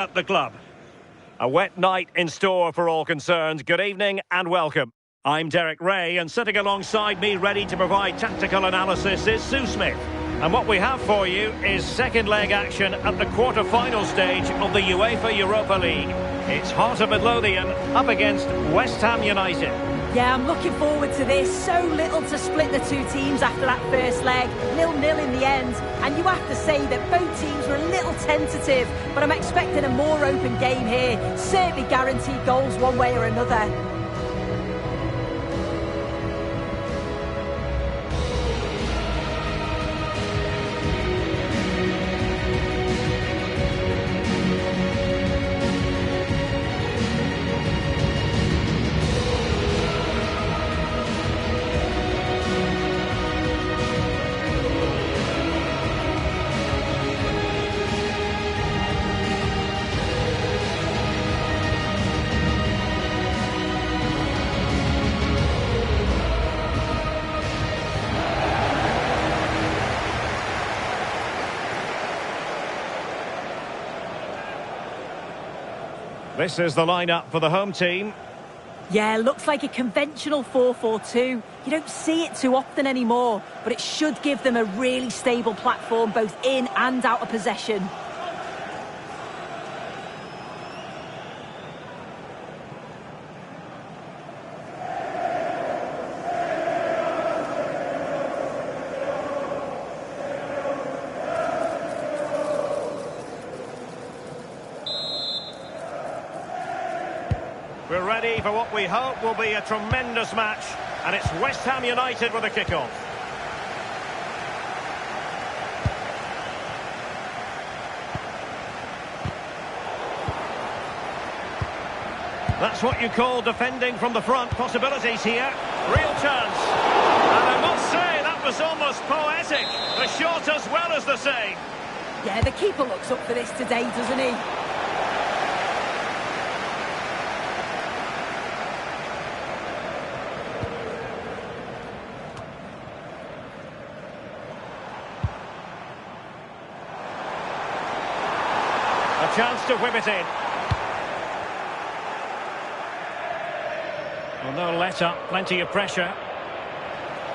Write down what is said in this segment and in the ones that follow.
at the club. A wet night in store for all concerned. Good evening and welcome. I'm Derek Ray, and sitting alongside me ready to provide tactical analysis is Sue Smith. And what we have for you is second leg action at the quarter-final stage of the UEFA Europa League. It's Heart of Midlothian up against West Ham United. Yeah, I'm looking forward to this. So little to split the two teams after that first leg. 0-0 in the end. And you have to say that both teams were a little tentative, but I'm expecting a more open game here. Certainly guaranteed goals one way or another. This is the lineup for the home team. Yeah, looks like a conventional 4-4-2. You don't see it too often anymore, but it should give them a really stable platform both in and out of possession. We're ready for what we hope will be a tremendous match, and it's West Ham United with a kick-off. That's what you call defending from the front. Possibilities here. Real chance. And I must say, that was almost poetic. The shot as well as the save. Yeah, the keeper looks up for this today, doesn't he? A chance to whip it in. Well, no let-up, plenty of pressure.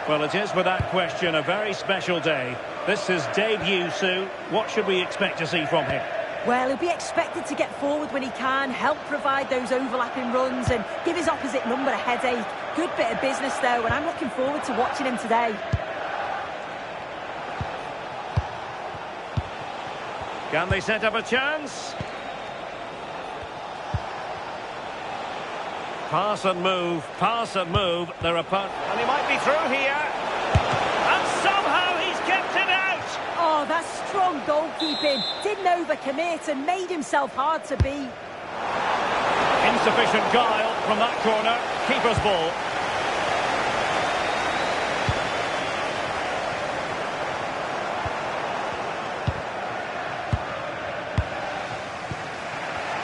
Well, it is without question a very special day. This is debut, Sue. What should we expect to see from him? Well, he'll be expected to get forward when he can, help provide those overlapping runs and give his opposite number a headache. Good bit of business, though, and I'm looking forward to watching him today. Can they set up a chance? Pass and move, their opponent. And he might be through here. And somehow he's kept it out! Oh, that's strong goalkeeping. Didn't overcommit and made himself hard to beat. Insufficient guile from that corner. Keeper's ball.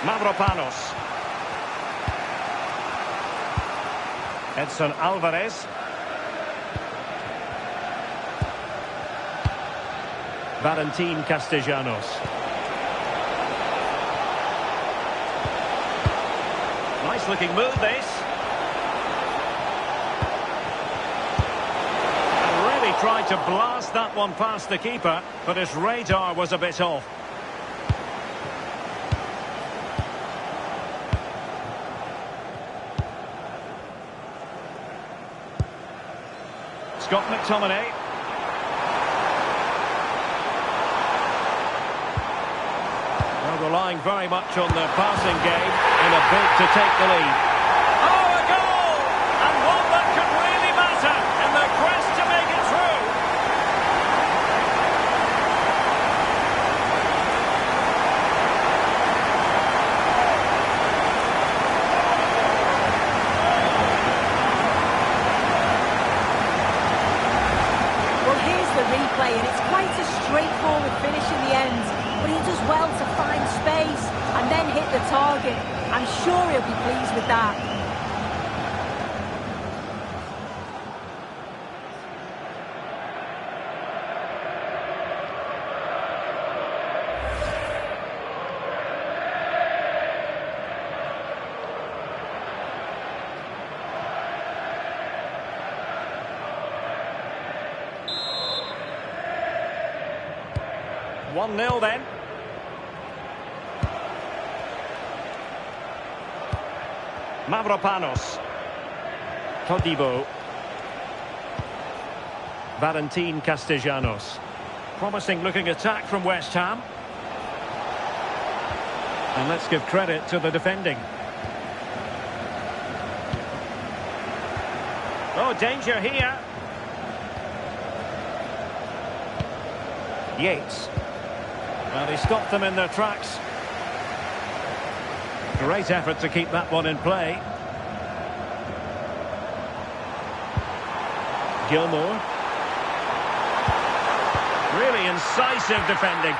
Mavropanos. Edson Alvarez. Valentin Castellanos. Nice looking move this. And really tried to blast that one past the keeper, but his radar was a bit off. Scott McTominay. Well, relying very much on the passing game in a bid to take the lead. Oh, a goal! And one that could really matter in the quest to make it through. Replay, and it's quite a straightforward finish in the end, but he does well to find space and then hit the target. I'm sure he'll be pleased with that. 1-0 then. Mavropanos. Todibo. Valentin Castellanos. Promising looking attack from West Ham. And let's give credit to the defending. Oh, danger here. Yates. Well, he stopped them in their tracks. Great effort to keep that one in play. Gilmour. Really incisive defending.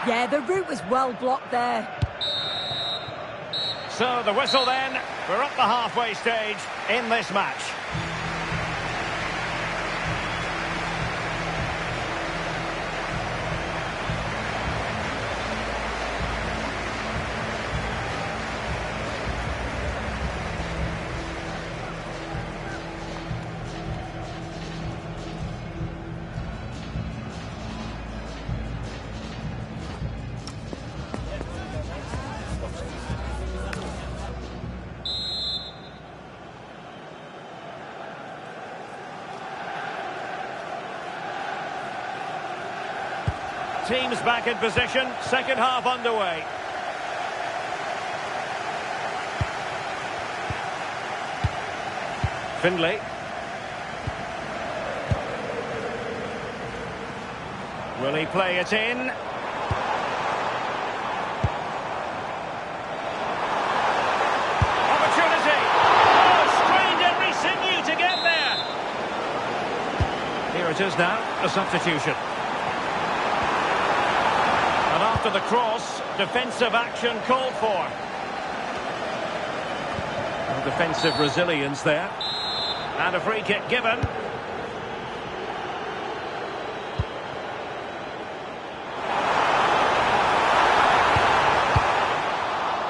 Yeah, the route was well blocked there. So the whistle then. We're up the halfway stage in this match. Teams back in position, second half underway. Findlay. Will he play it in? Opportunity! Oh, strained every sinew to get there! Here it is now, a substitution. And after the cross, defensive action called for. Well, defensive resilience there. And a free kick given.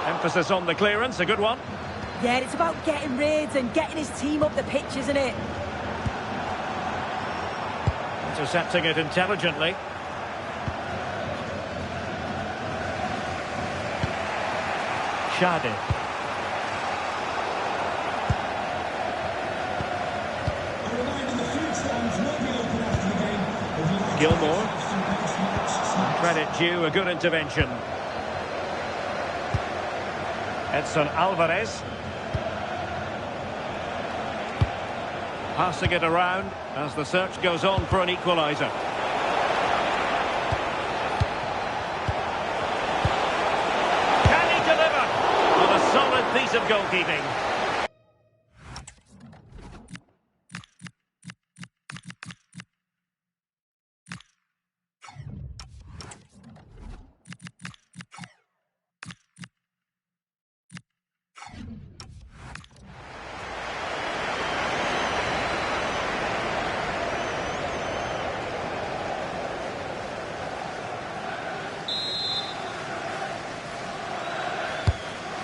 Emphasis on the clearance, a good one. Yeah, it's about getting rid and getting his team up the pitch, isn't it? Intercepting it intelligently. Shade. Gilmour. Credit due, a good intervention. Edson Alvarez. Passing it around as the search goes on for an equaliser. Solid piece of goalkeeping.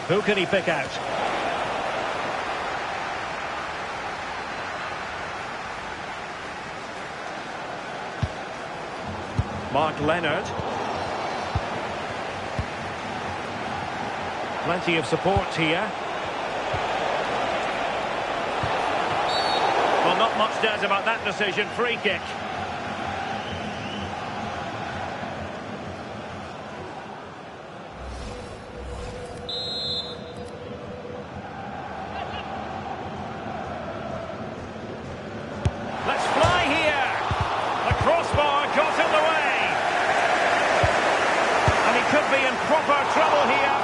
Who can he pick out? Mark Leonard. Plenty of support here. Well, not much doubt about that decision. Free kick. Proper trouble here.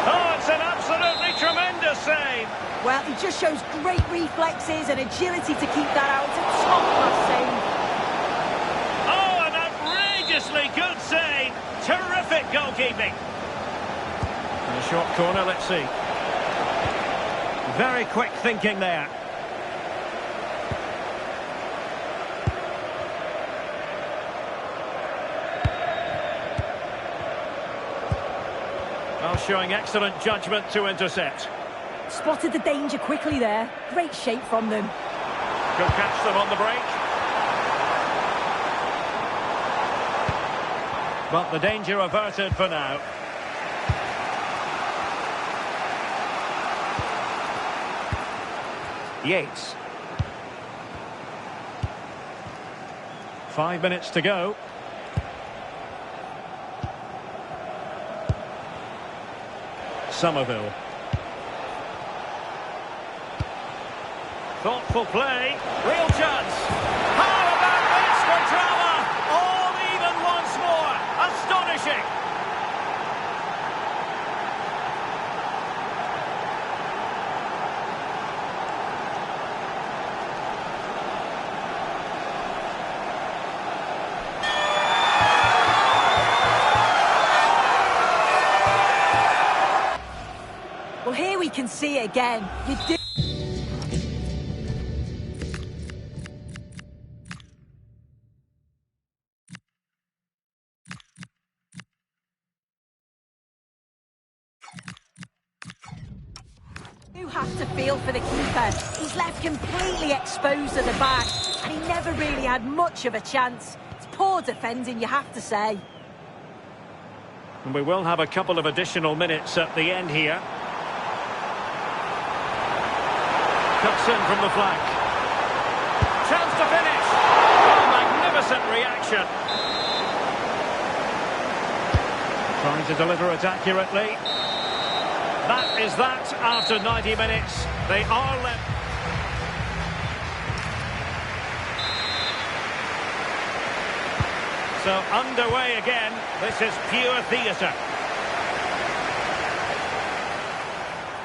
Oh, it's an absolutely tremendous save. Well, he just shows great reflexes and agility to keep that out. It's a top-class save. Oh, an outrageously good save. Terrific goalkeeping. In a short corner, let's see. Very quick thinking there. Showing excellent judgment to intercept. Spotted the danger quickly there. Great shape from them. Could catch them on the break. But the danger averted for now. Yates. 5 minutes to go. Somerville. Thoughtful play. Real chance. How about this for drama? All even once more. Astonishing. Well, here we can see it again. You do have to feel for the keeper. He's left completely exposed at the back, and he never really had much of a chance. It's poor defending, you have to say. And we will have a couple of additional minutes at the end here. Cuts in from the flank. Chance to finish. Oh, magnificent reaction. Trying to deliver it accurately. That is that after 90 minutes. They are left. So underway again. This is pure theatre.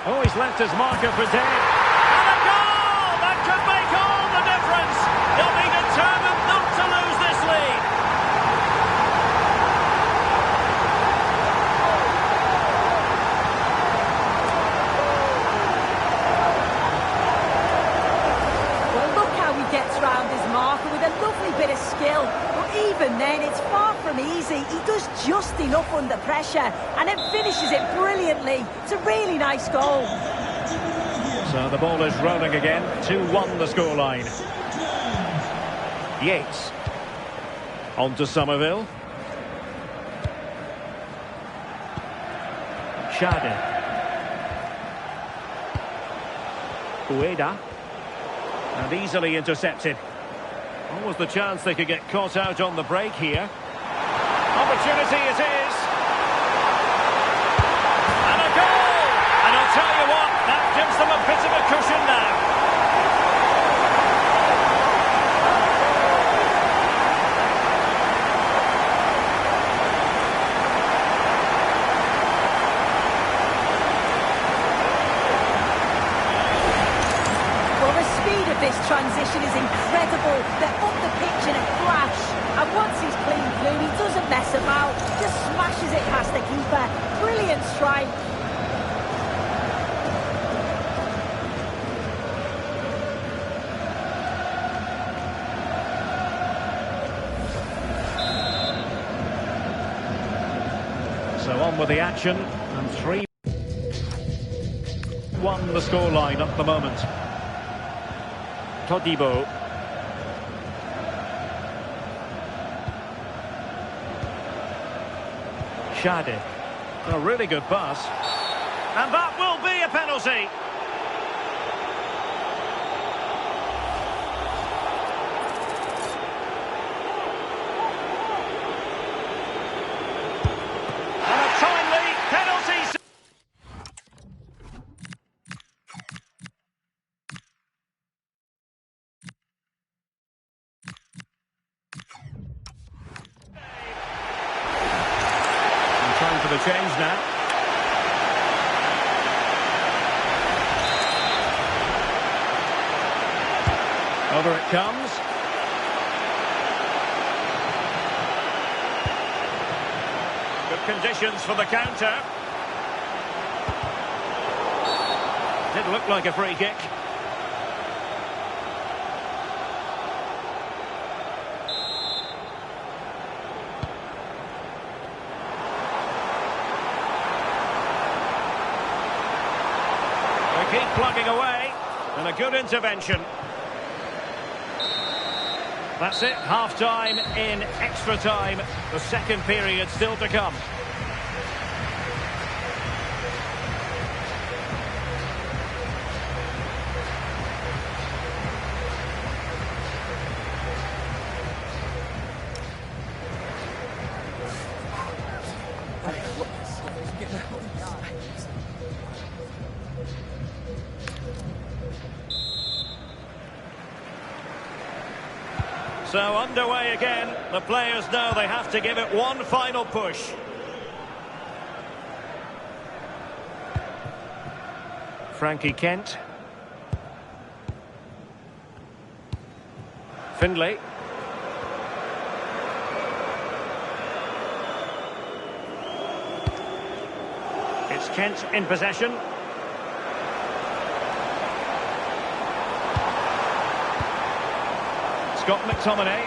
Oh, he's left his marker for dead. Could make all the difference. They'll be determined not to lose this lead. Well, look how he gets round his marker with a lovely bit of skill. But even then, it's far from easy. He does just enough under pressure and then finishes it brilliantly. It's a really nice goal. So the ball is rolling again. 2-1 the scoreline. Yates. On to Somerville. Shankland. Oda. And easily intercepted. Almost the chance they could get caught out on the break here. Opportunity it is. And a goal! And I'll tell you what, that gives them a bit of a cushion now. Well, the speed of this transition is incredible. They're up the pitch in a flash. And once he's clean through, he doesn't mess about. Just smashes it past the keeper. Brilliant strike. So on with the action, and 3-1 the scoreline at the moment. Todibo. Shade. A really good pass. And that will be a penalty. The change now. Over it comes. Good conditions for the counter. Did look like a free kick. Keep plugging away, and a good intervention. That's it, half-time in extra time. The second period still to come. So underway again. The players know they have to give it one final push. Frankie Kent. Findlay. It's Kent in possession. Scott McTominay.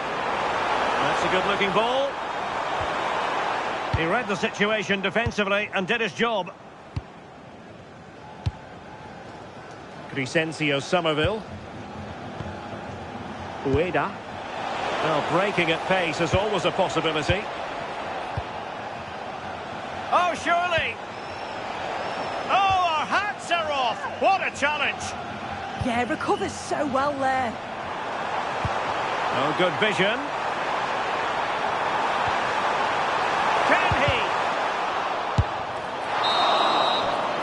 That's a good-looking ball. He read the situation defensively and did his job. Crescencio Somerville. Ueda. Well, breaking at pace is always a possibility. Oh, surely! Oh, our hats are off! What a challenge! Yeah, recovers so well there. Oh, good vision. Can he?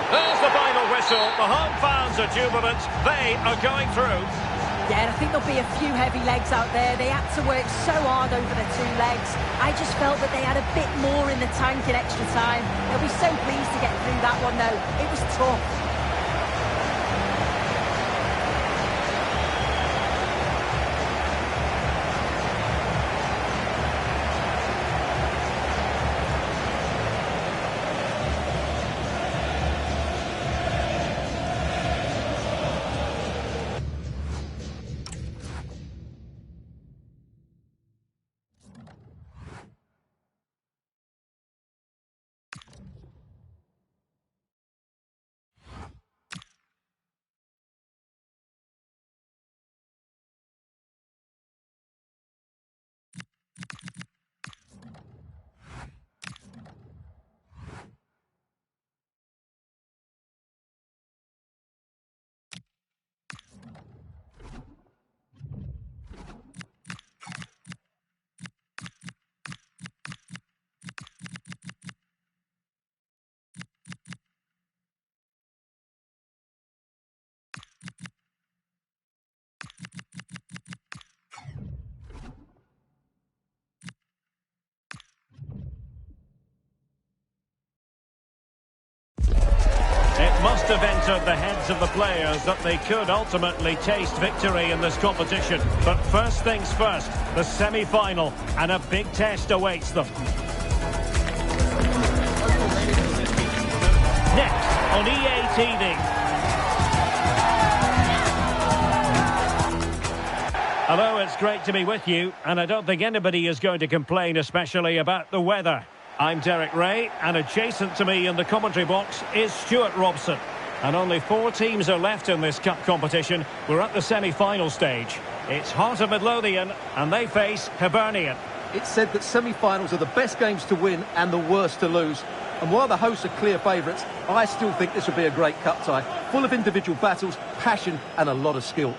There's the final whistle. The home fans are jubilant. They are going through. Yeah, I think there'll be a few heavy legs out there. They had to work so hard over the two legs. I just felt that they had a bit more in the tank in extra time. They'll be so pleased to get through that one, though. It was tough. It must have entered the heads of the players that they could ultimately taste victory in this competition. But first things first, the semi-final, and a big test awaits them. Next on EA TV. Hello, it's great to be with you, and I don't think anybody is going to complain especially about the weather. I'm Derek Ray, and adjacent to me in the commentary box is Stewart Robson. And only 4 teams are left in this cup competition. We're at the semi-final stage. It's Heart of Midlothian, and they face Hibernian. It's said that semi-finals are the best games to win and the worst to lose. And while the hosts are clear favourites, I still think this will be a great cup tie, full of individual battles, passion and a lot of skill.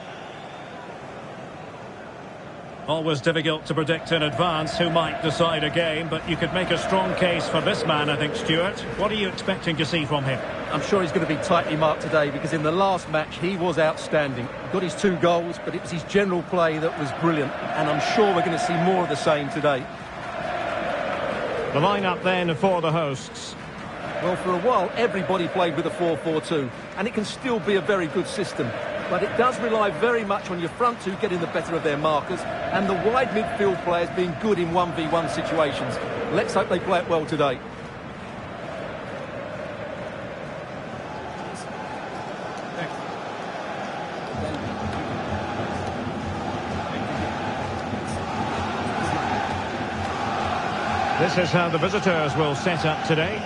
Always difficult to predict in advance who might decide a game, but you could make a strong case for this man, I think, Stewart. What are you expecting to see from him? I'm sure he's going to be tightly marked today because in the last match he was outstanding. He got his 2 goals, but it was his general play that was brilliant, and I'm sure we're going to see more of the same today. The lineup then for the hosts. Well, for a while everybody played with a 4-4-2, and it can still be a very good system. But it does rely very much on your front 2 getting the better of their markers and the wide midfield players being good in 1v1 situations. Let's hope they play it well today. This is how the visitors will set up today.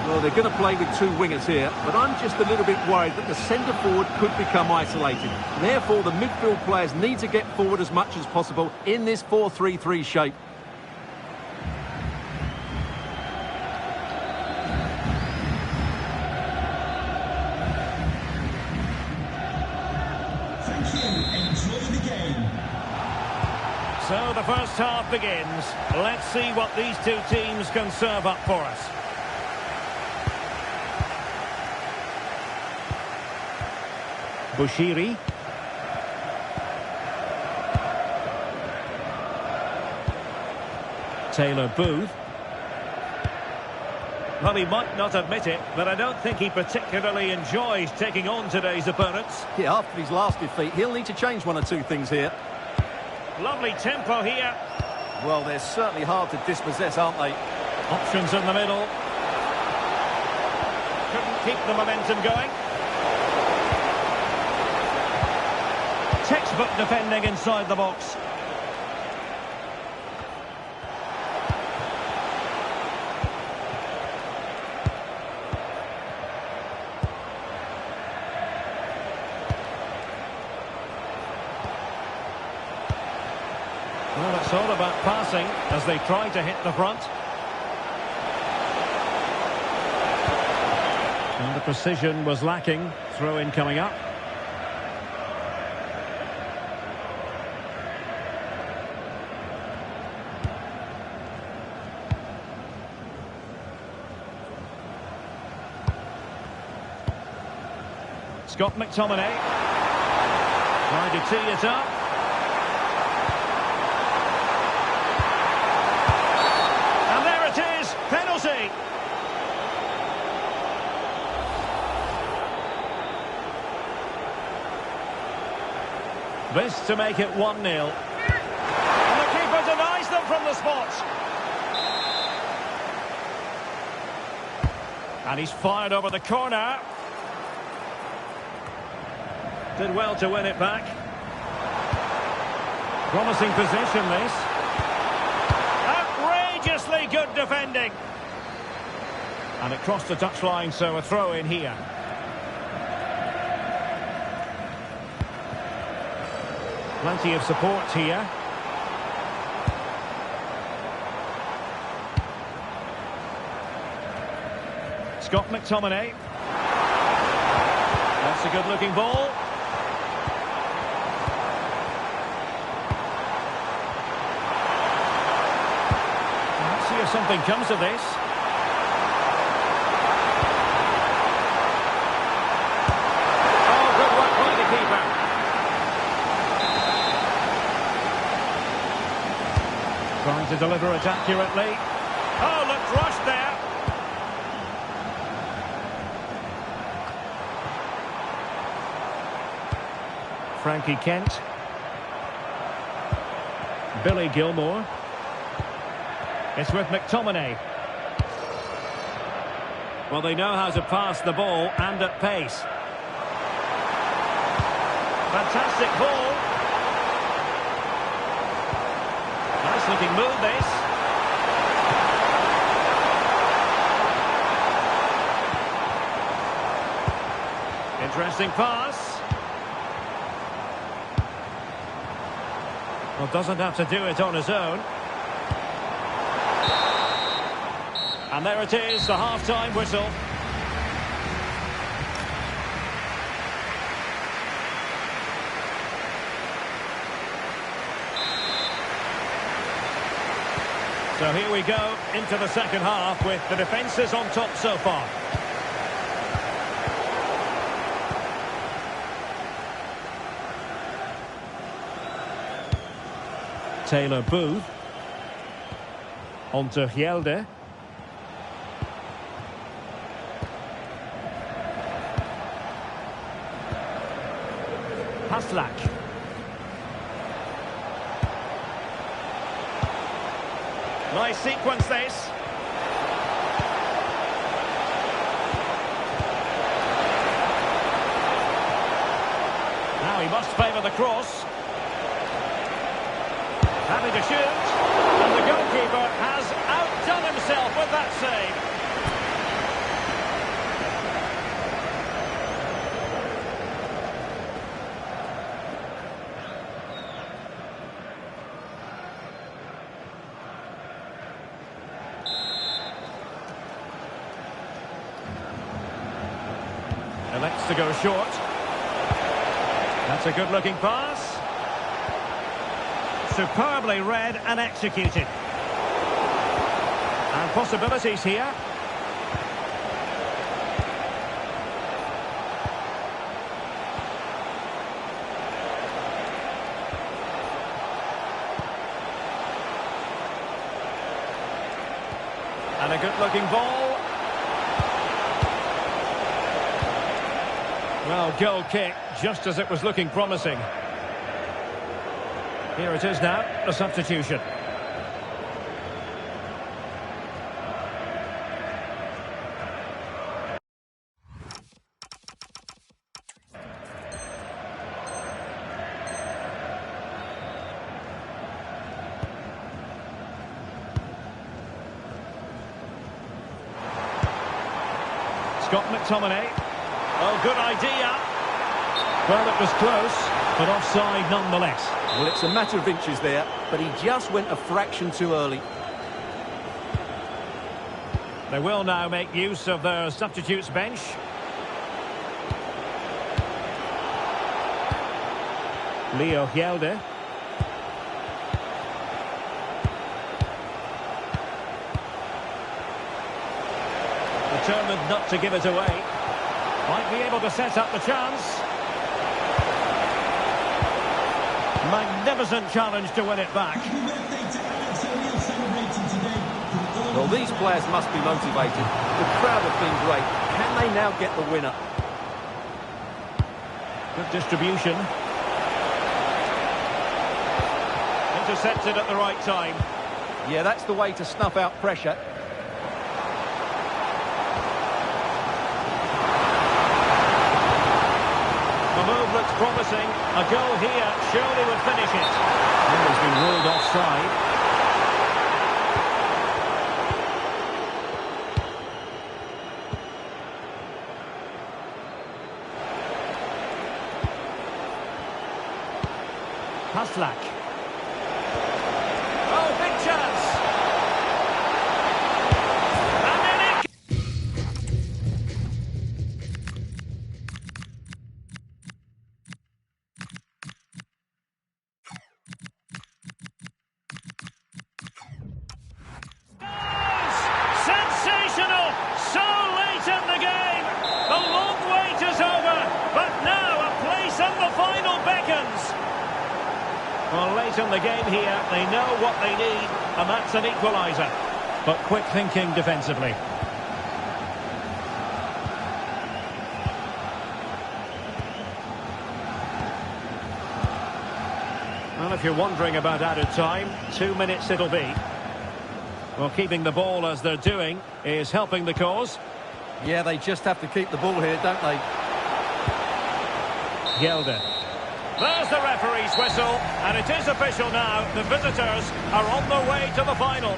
Well, they're going to play with two wingers here, but I'm just a little bit worried that the centre forward could become isolated. Therefore, the midfield players need to get forward as much as possible in this 4-3-3 shape. Thank you. Enjoy the game. So the first half begins. Let's see what these two teams can serve up for us. Bushiri. Taylor Booth. Well, he might not admit it, but I don't think he particularly enjoys taking on today's opponents. Yeah, after his last defeat, he'll need to change one or two things here. Lovely tempo here. Well, they're certainly hard to dispossess, aren't they? Options in the middle. Couldn't keep the momentum going. Textbook defending inside the box. Well, it's all about passing as they try to hit the front. And the precision was lacking. Throw-in coming up. Scott McTominay trying to tee it up. And there it is, penalty. This to make it 1-0. And the keeper denies them from the spot. And he's fired over the corner. Did well to win it back. Promising possession, this. Outrageously good defending. And it crossed the touchline, so a throw in here. Plenty of support here. Scott McTominay. That's a good-looking ball. Let's see if something comes of this. Oh, good work by the keeper. Trying to deliver it accurately. Oh, looked rushed there. Frankie Kent. Billy Gilmore. It's with McTominay. Well, they know how to pass the ball and at pace. Fantastic ball. Nice looking move, this. Interesting pass. Well, doesn't have to do it on his own. And there it is, the half-time whistle. So here we go into the second half with the defences on top so far. Taylor Booth. On to Hjelde. Haslak. Nice sequence, this. Now he must favour the cross. Happy to shoot, and the goalkeeper has outdone himself with that save. Elects to go short. That's a good-looking pass. Superbly read and executed. And possibilities here. And a good-looking ball. Well, goal kick, just as it was looking promising. Here it is now, a substitution. Scott McTominay. Oh, good idea. Well, it was close, but offside nonetheless. Well, it's a matter of inches there, but he just went a fraction too early. They will now make use of their substitutes bench. Leo Hjelde. Determined not to give it away. Might be able to set up the chance. Magnificent challenge to win it back. Well, these players must be motivated. The crowd have been great. Can they now get the winner? Good distribution. Intercepted at the right time. Yeah, that's the way to snuff out pressure. The move looks promising. A goal here surely would finish it. And he's been ruled offside. Haslak. Oh, big chance. And in it. Sensational! So late in the game. The long wait is over, but now a place on the final beckons. Well, late in the game here, they know what they need, and that's an equaliser. But quick thinking defensively. Well, if you're wondering about added time, 2 minutes it'll be. Well, keeping the ball as they're doing is helping the cause. Yeah, they just have to keep the ball here, don't they? Hjelde. There's the referee's whistle, and it is official now. The visitors are on their way to the final.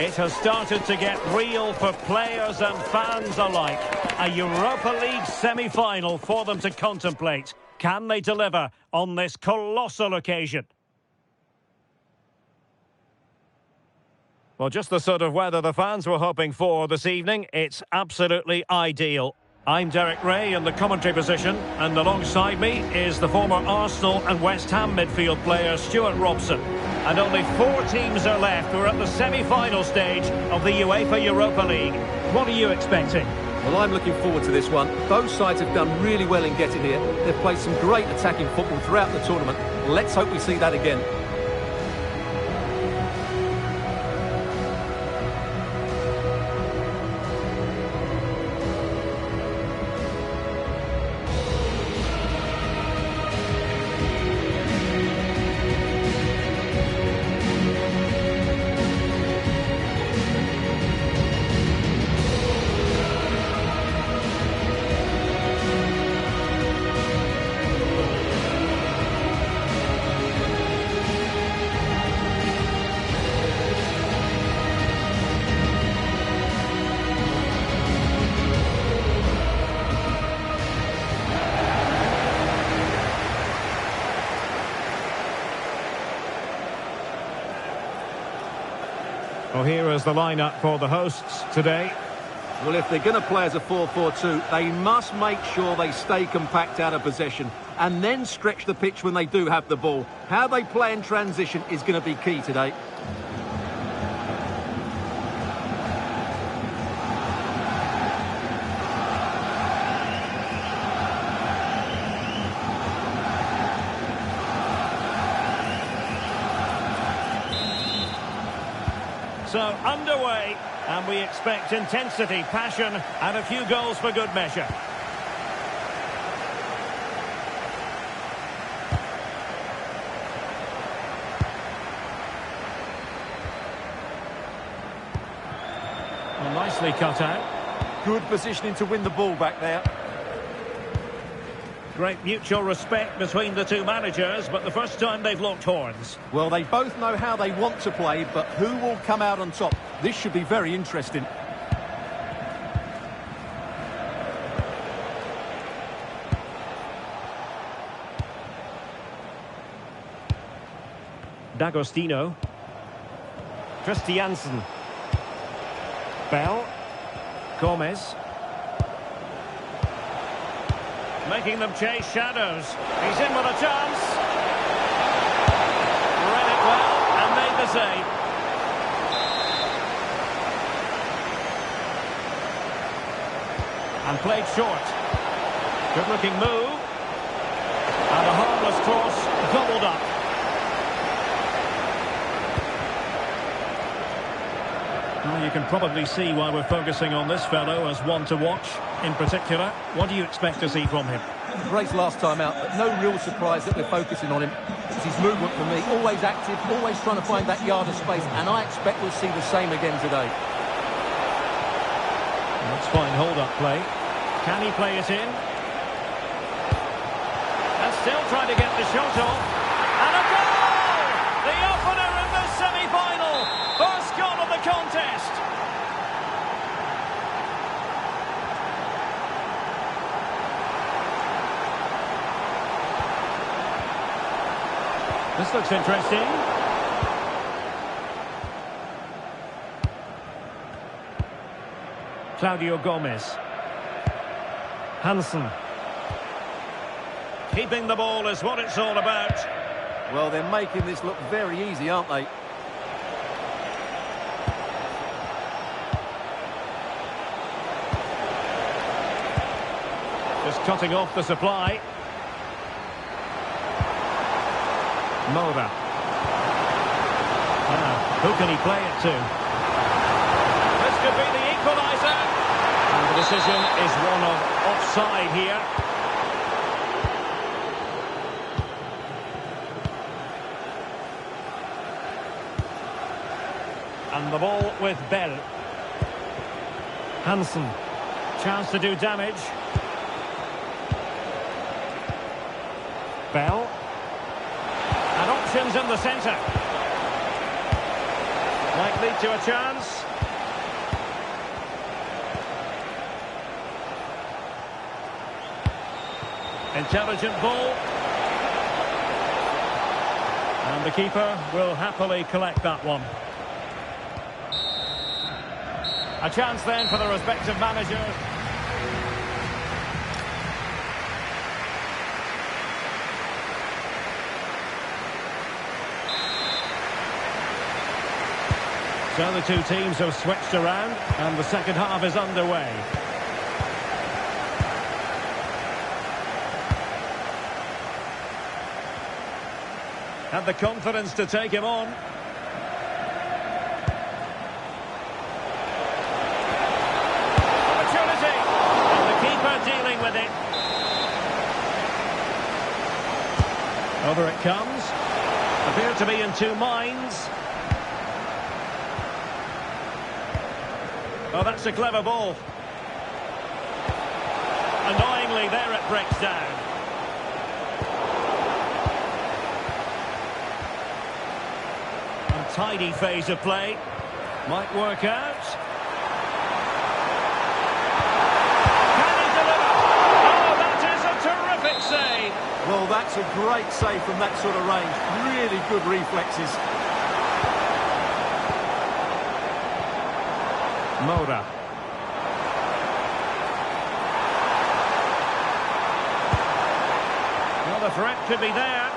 It has started to get real for players and fans alike. A Europa League semi-final for them to contemplate. Can they deliver on this colossal occasion? Well, just the sort of weather the fans were hoping for this evening. It's absolutely ideal. I'm Derek Ray in the commentary position, and alongside me is the former Arsenal and West Ham midfield player Stewart Robson. And only 4 teams are left. We're at the semi-final stage of the UEFA Europa League. What are you expecting? Well, I'm looking forward to this one. Both sides have done really well in getting here. They've played some great attacking football throughout the tournament. Let's hope we see that again. Well, here is the lineup for the hosts today. Well, if they're going to play as a 4-4-2, they must make sure they stay compact out of possession and then stretch the pitch when they do have the ball. How they play in transition is going to be key today. So, underway, and we expect intensity, passion, and a few goals for good measure. Well, nicely cut out. Good positioning to win the ball back there. Great mutual respect between the two managers, but the first time they've locked horns. Well, they both know how they want to play, but who will come out on top? This should be very interesting. D'Agostino. Christiansen. Bell. Gomez. Making them chase shadows. He's in with a chance. Read it well and made the save. And played short. Good looking move. And a harmless cross gobbled up. Well, you can probably see why we're focusing on this fellow as one to watch in particular. What do you expect to see from him? Race last time out, but no real surprise that we're focusing on him. It's his movement for me, always active, always trying to find that yard of space, and I expect we'll see the same again today. That's fine hold-up play. Can he play it in? And still trying to get the shot off. And a goal! The opener in the semi-final! First goal of the contest! This looks interesting. Claudio Gomez. Hansen. Keeping the ball is what it's all about. Well, they're making this look very easy, aren't they? Just cutting off the supply. Moura. Who can he play it to? This could be the equaliser. And the decision is one of offside here. And the ball with Bell. Hansen. Chance to do damage. Bell. And options in the centre. Like lead to a chance. Intelligent ball. And the keeper will happily collect that one. A chance then for the respective manager. So the two teams have switched around and the second half is underway. Had the confidence to take him on. Opportunity! And the keeper dealing with it. Over it comes. Appear to be in two minds. Oh, that's a clever ball. Annoyingly, there it breaks down. Tidy phase of play. Might work out. Can he deliver? Oh, that is a terrific save. Well, that's a great save from that sort of range. Really good reflexes. Moura. Well, the threat could be there.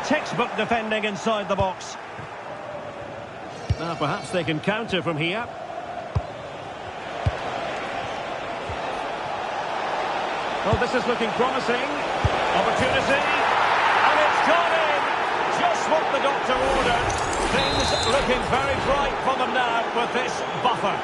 Textbook defending inside the box. Now perhaps they can counter from here. Oh, this is looking promising. Opportunity. And it's gone in. Just what the doctor ordered. Things looking very bright for them now with this buffer.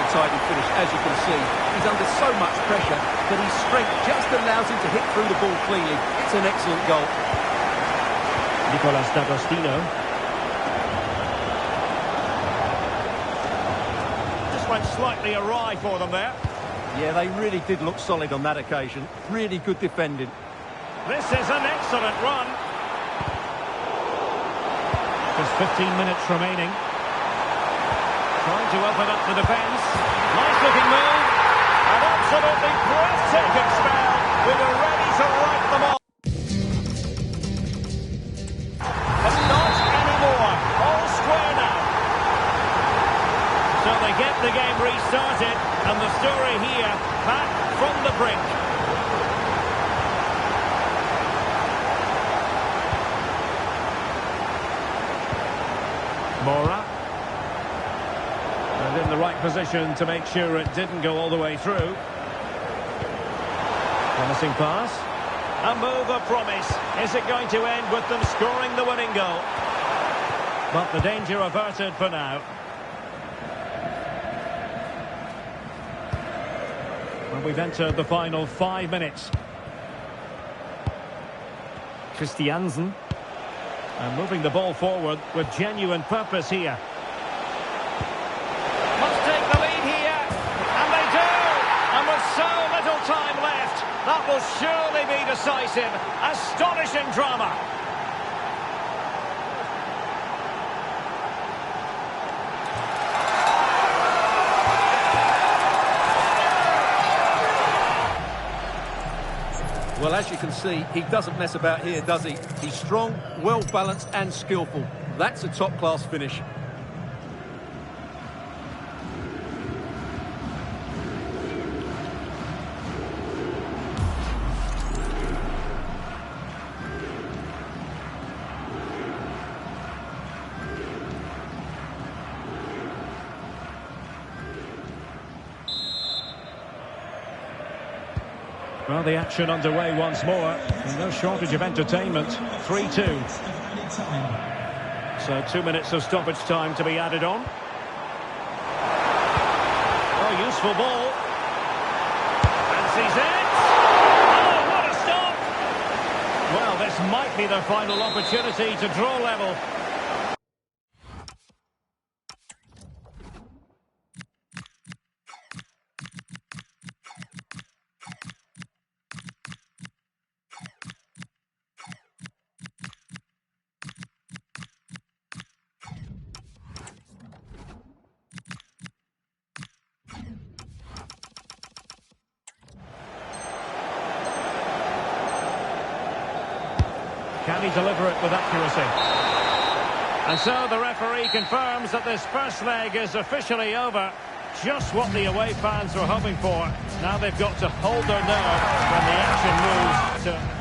Tidy finish, as you can see. He's under so much pressure, but his strength just allows him to hit through the ball cleanly. It's an excellent goal. Nicolas D'Agostino. Just went slightly awry for them there. Yeah, they really did look solid on that occasion. Really good defending. This is an excellent run. Just 15 minutes remaining. Trying to open up the defence. Nice looking move. An absolutely breathtaking spell. We were ready to write them off. But not anymore. All square now. So they get the game restarted. And the story here, back from the brink. Moura. And in the right position to make sure it didn't go all the way through. Promising pass. A move of promise. Is it going to end with them scoring the winning goal? But the danger averted for now. And we've entered the final 5 minutes. Christiansen. And moving the ball forward with genuine purpose here. So little time left. That will surely be decisive. Astonishing drama. Well, as you can see, he doesn't mess about here, does he? He's strong, well-balanced and skillful. That's a top-class finish. Well, the action underway once more. And no shortage of entertainment. 3-2. So 2 minutes of stoppage time to be added on. Oh, useful ball. Fancies it. Oh, what a stop! Well, this might be their final opportunity to draw level. Can he deliver it with accuracy? And so the referee confirms that this first leg is officially over. Just what the away fans were hoping for. Now they've got to hold their nerve when the action moves to...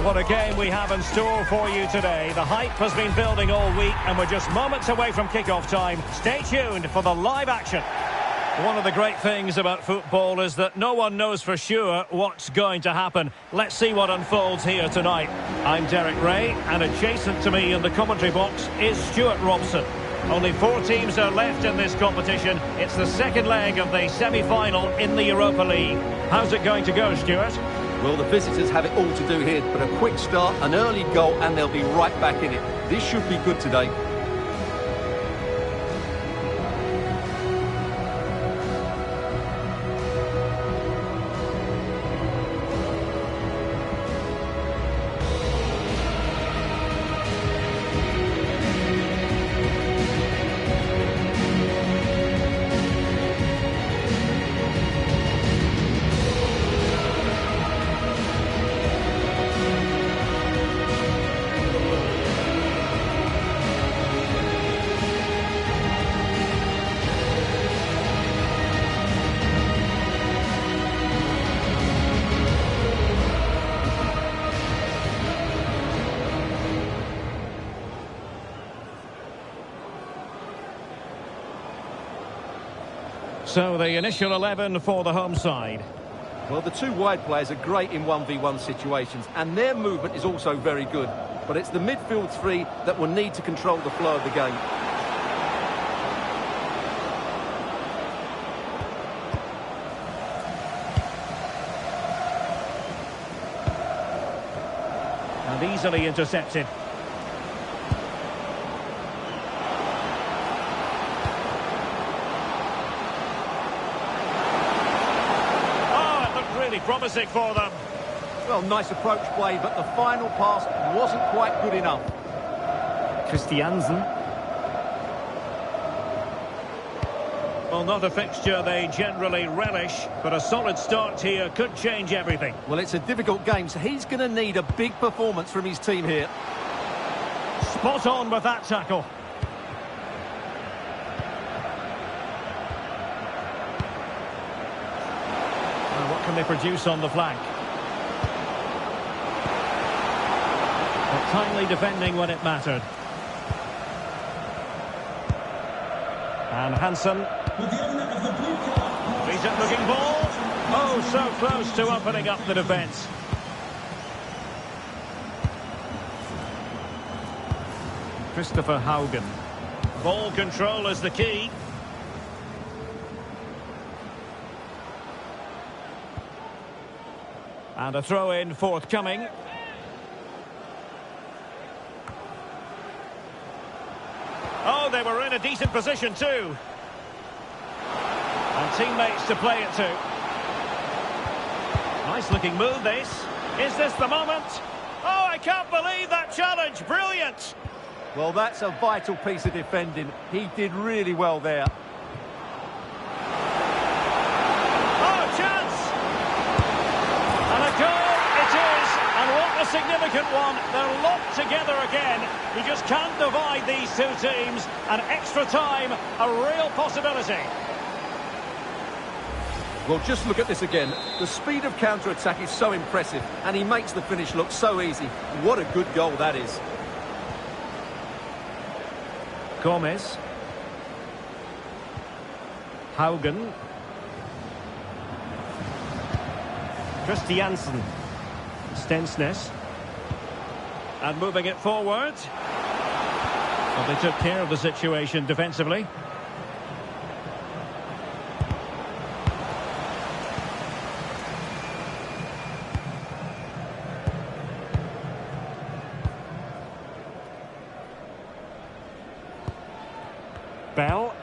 What a game we have in store for you today. The hype has been building all week and we're just moments away from kick-off time. Stay tuned for the live action. One of the great things about football is that no one knows for sure what's going to happen. Let's see what unfolds here tonight. I'm Derek Ray, and adjacent to me in the commentary box is Stewart Robson. Only 4 teams are left in this competition. It's the second leg of the semi-final in the Europa League. How's it going to go, Stewart? Well, the visitors have it all to do here, but a quick start, an early goal, and they'll be right back in it. This should be good today. So the initial 11 for the home side. Well, the 2 wide players are great in 1v1 situations, and their movement is also very good. But it's the midfield 3 that will need to control the flow of the game. And easily intercepted. Promising for them. Well, nice approach play, but the final pass wasn't quite good enough. Christiansen. Well, not a fixture they generally relish, but a solid start here could change everything. Well, it's a difficult game, so he's going to need a big performance from his team here. Spot on with that tackle. What can they produce on the flank? But timely defending when it mattered. And Hansen. With the owner of the blue card. Decent looking ball. Oh, so close to opening up the defence. Christopher Haugen. Ball control is the key. And a throw-in forthcoming. Oh, they were in a decent position too. And teammates to play it to. Nice looking move this. Is this the moment? Oh, I can't believe that challenge. Brilliant. Well, that's a vital piece of defending. He did really well there. Oh, chance! And a goal it is. And what a significant one. They're locked together again. You just can't divide these two teams. And extra time, a real possibility. Well, just look at this again. The speed of counter-attack is so impressive, and he makes the finish look so easy. What a good goal that is. Gomez. Haugen. Christiansen. Stensnes. And moving it forward. Well, they took care of the situation defensively. Bell.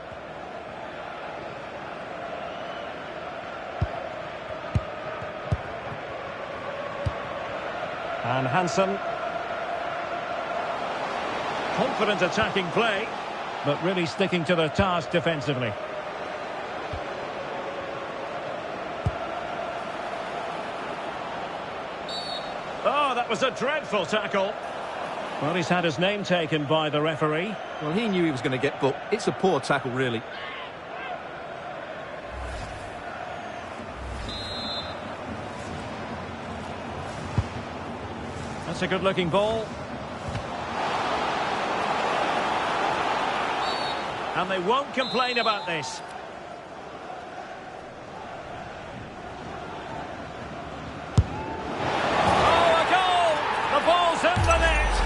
And Hansen. Confident attacking play, but really sticking to the task defensively. Oh, that was a dreadful tackle. Well, he's had his name taken by the referee. Well, he knew he was going to get booked. It's a poor tackle, really. That's a good-looking ball. And they won't complain about this.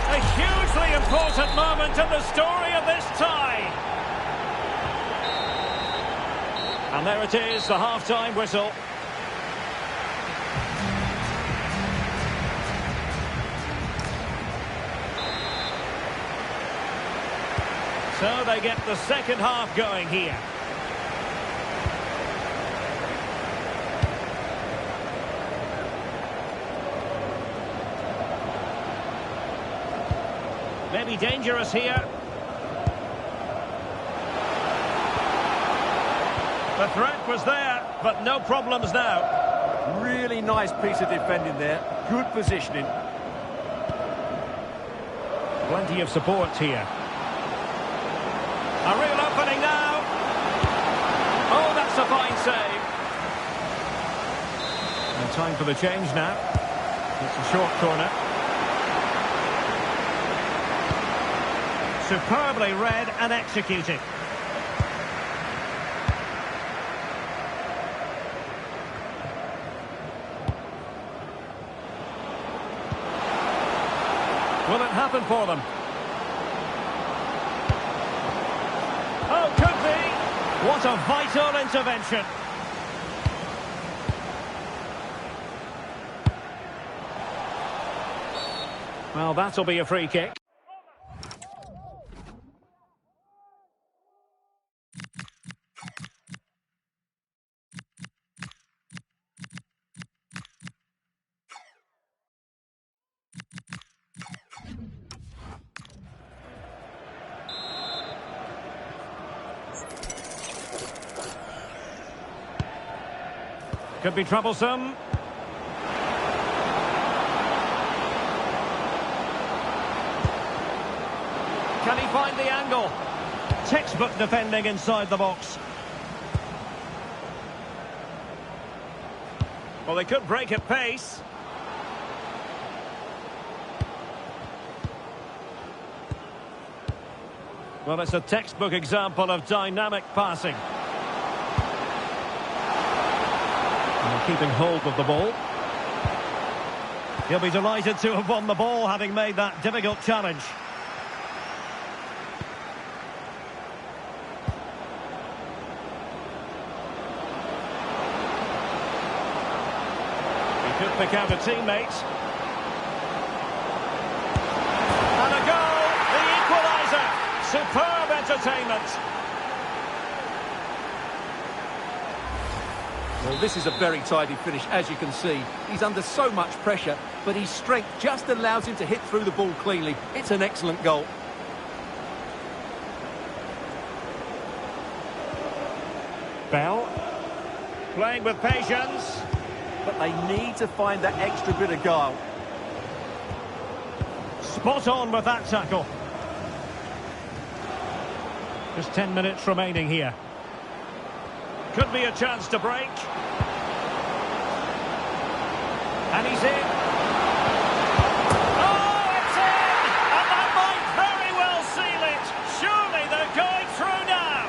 A hugely important moment in the story of this tie. And there it is, the half-time whistle. So they get the second half going here. Maybe dangerous here. The threat was there, but no problems now. Really nice piece of defending there. Good positioning. Plenty of support here. A real opening now. Oh, that's a fine save. And time for the change now. It's a short corner. Superbly read and executed. Will it happen for them? Oh, could be. What a vital intervention. Well, that'll be a free kick. Could be troublesome. Can he find the angle? Textbook defending inside the box. Well, they could break at pace. Well, it's a textbook example of dynamic passing. And keeping hold of the ball. He'll be delighted to have won the ball, having made that difficult challenge. He could pick out a teammate. And a goal! The equaliser! Superb entertainment! Well, this is a very tidy finish, as you can see. He's under so much pressure, but his strength just allows him to hit through the ball cleanly. It's an excellent goal. Bell, playing with patience. But they need to find that extra bit of guile. Spot on with that tackle. Just 10 minutes remaining here. Could be a chance to break. And he's in. Oh, it's in! And that might very well seal it. Surely they're going through now.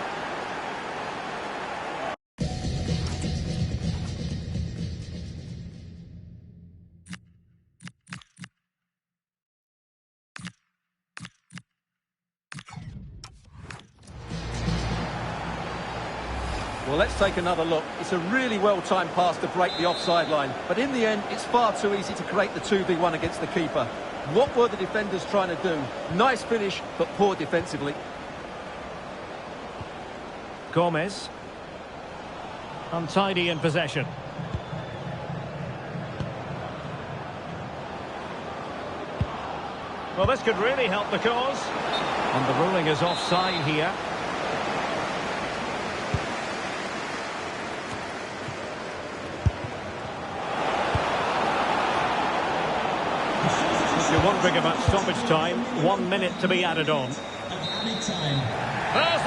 Well, let's take another look. It's a really well-timed pass to break the offside line. But in the end, it's far too easy to create the 2v1 against the keeper. What were the defenders trying to do? Nice finish, but poor defensively. Gomez. Untidy in possession. Well, this could really help the cause. And the ruling is offside here. You're wondering about stoppage time. 1 minute to be added on. There's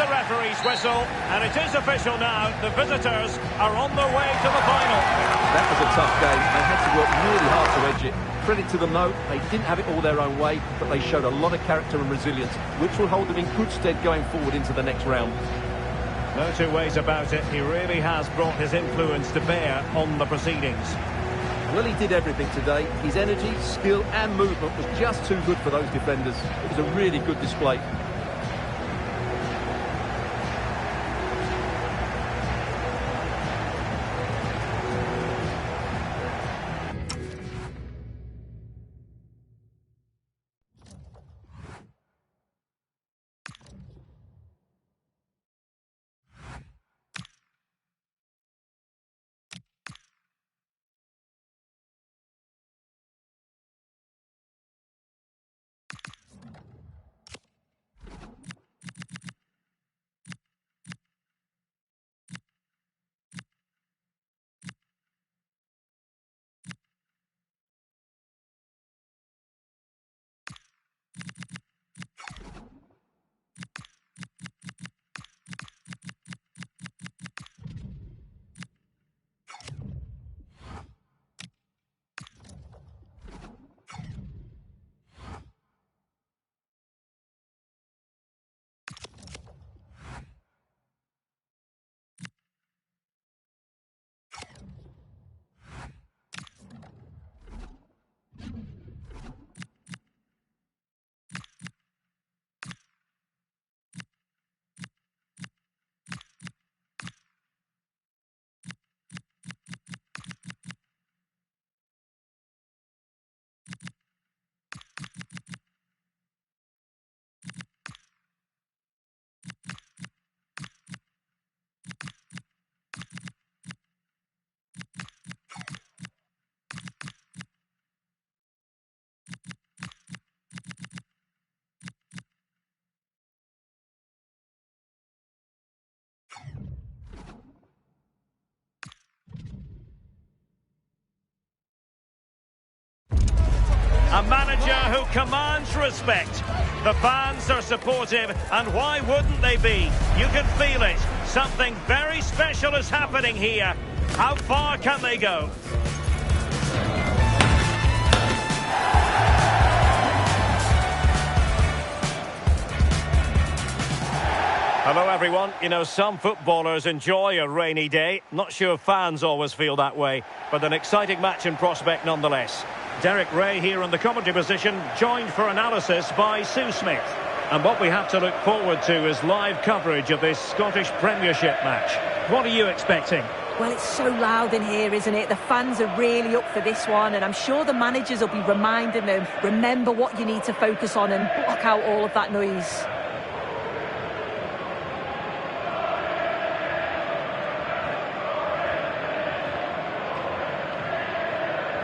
the referee's whistle, and it is official now. The visitors are on their way to the final. That was a tough game. They had to work really hard to edge it. Credit to them, though. They didn't have it all their own way, but they showed a lot of character and resilience, which will hold them in good stead going forward into the next round. No two ways about it. He really has brought his influence to bear on the proceedings. Well, he did everything today. His energy, skill and movement was just too good for those defenders. It was a really good display. A manager who commands respect. The fans are supportive, and why wouldn't they be? You can feel it. Something very special is happening here. How far can they go? Hello everyone. You know, some footballers enjoy a rainy day. Not sure fans always feel that way, but an exciting match in prospect nonetheless. Derek Ray here in the commentary position, joined for analysis by Sue Smith. And what we have to look forward to is live coverage of this Scottish Premiership match. What are you expecting? Well, it's so loud in here, isn't it? The fans are really up for this one, and I'm sure the managers will be reminding them, remember what you need to focus on and block out all of that noise.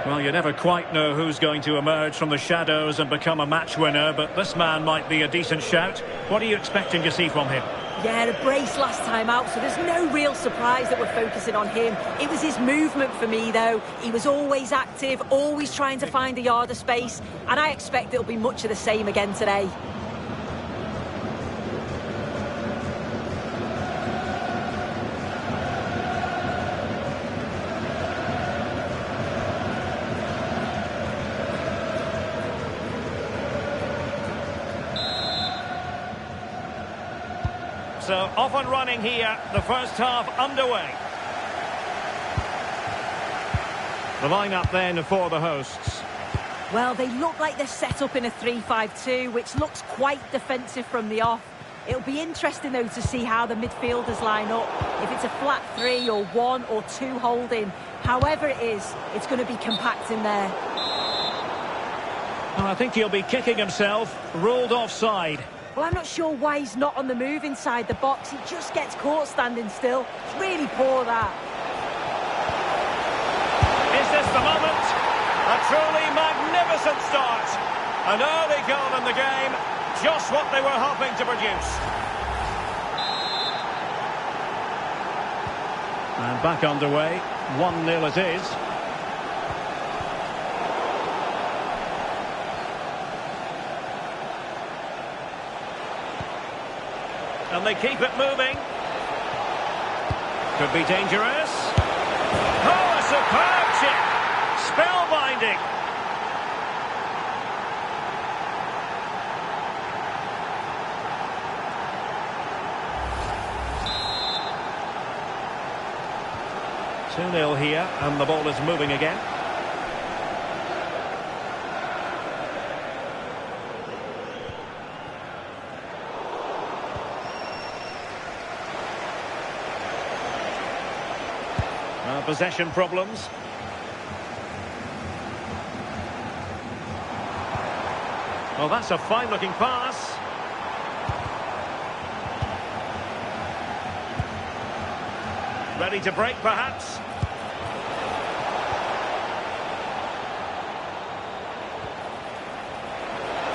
Well, you never quite know who's going to emerge from the shadows and become a match winner, but this man might be a decent shout. What are you expecting to see from him? Yeah, a brace last time out, so there's no real surprise that we're focusing on him. It was his movement for me, though. He was always active, always trying to find a yard of space, and I expect it'll be much of the same again today. So off and running here, the first half underway. The lineup then for the hosts. Well, they look like they're set up in a 3-5-2, which looks quite defensive from the off. It'll be interesting, though, to see how the midfielders line up. If it's a flat 3 or 1 or 2 holding, however it is, it's going to be compact in there. Well, I think he'll be kicking himself, ruled offside. Well, I'm not sure why he's not on the move inside the box. He just gets caught standing still. It's really poor, that. Is this the moment? A truly magnificent start. An early goal in the game. Just what they were hoping to produce. And back underway. 1-0 it is. And they keep it moving. Could be dangerous. Oh, a superb chip! Spellbinding! Two 2-0 here, and the ball is moving again. Possession problems. Well, that's a fine-looking pass. Ready to break, perhaps.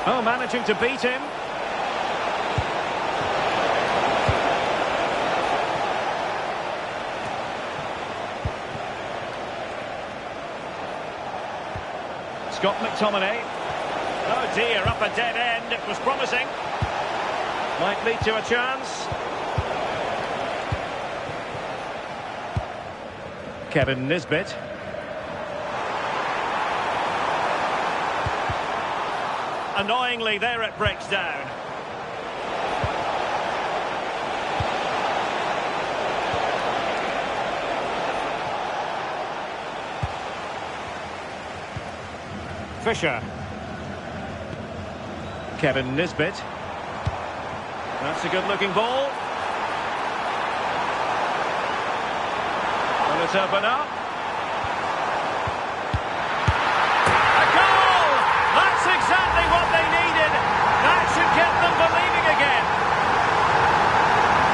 Oh, managing to beat him. Scott McTominay. Oh dear, up a dead end. It was promising. Might lead to a chance. Kevin Nisbet. Annoyingly, there it breaks down. Fisher. Kevin Nisbet. That's a good-looking ball. Will it open up? A goal! That's exactly what they needed. That should get them believing again.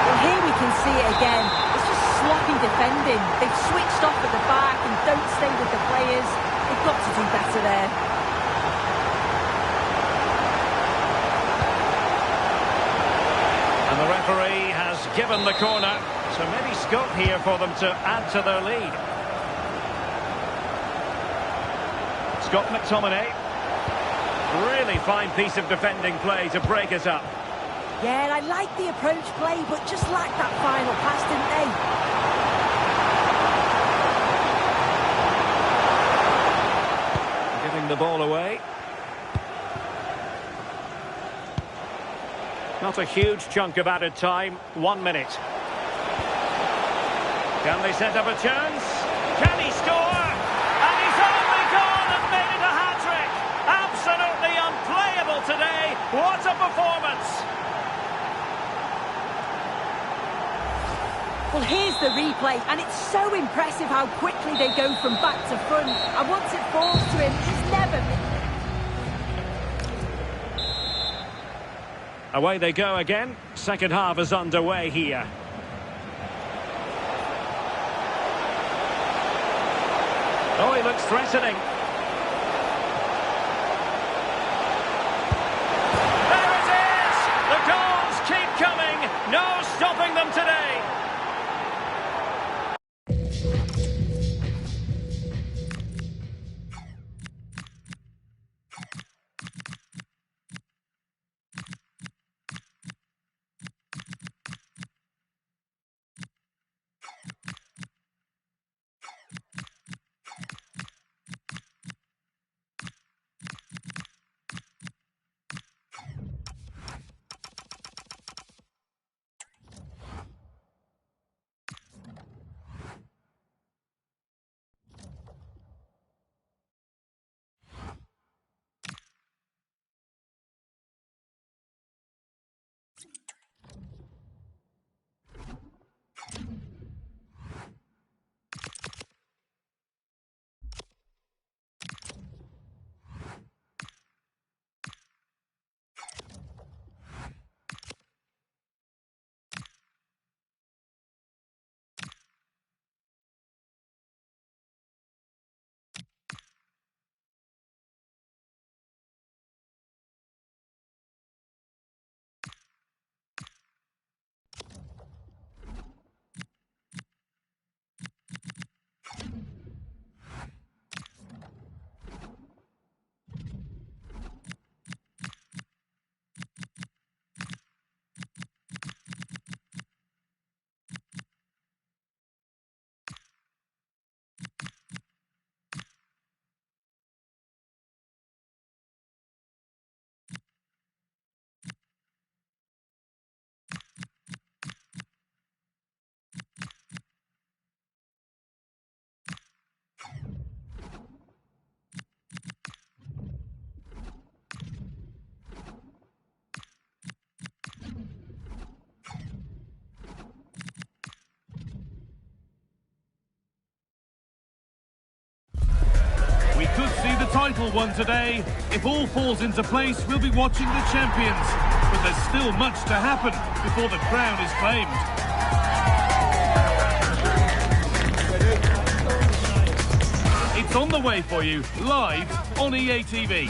Well, here we can see it again. It's just sloppy defending. They've switched off at the back and don't stay with the players. They've got to do better there. And the referee has given the corner, so maybe scope here for them to add to their lead. Scott McTominay. Really fine piece of defending play to break it up. Yeah, and I like the approach play, but just lacked that final pass, didn't they? Giving the ball away. Not a huge chunk of added time. 1 minute. Can they set up a chance? Can he score? And he's only gone and made it a hat-trick. Absolutely unplayable today. What a performance. Well, here's the replay, and it's so impressive how quickly they go from back to front. And once it falls to him, he's never... Away they go again. Second half is underway here. Oh, he looks threatening. There it is! The goals keep coming. No stopping them today. We could see the title won today. If all falls into place, we'll be watching the champions. But there's still much to happen before the crown is claimed. It's on the way for you, live on EA TV.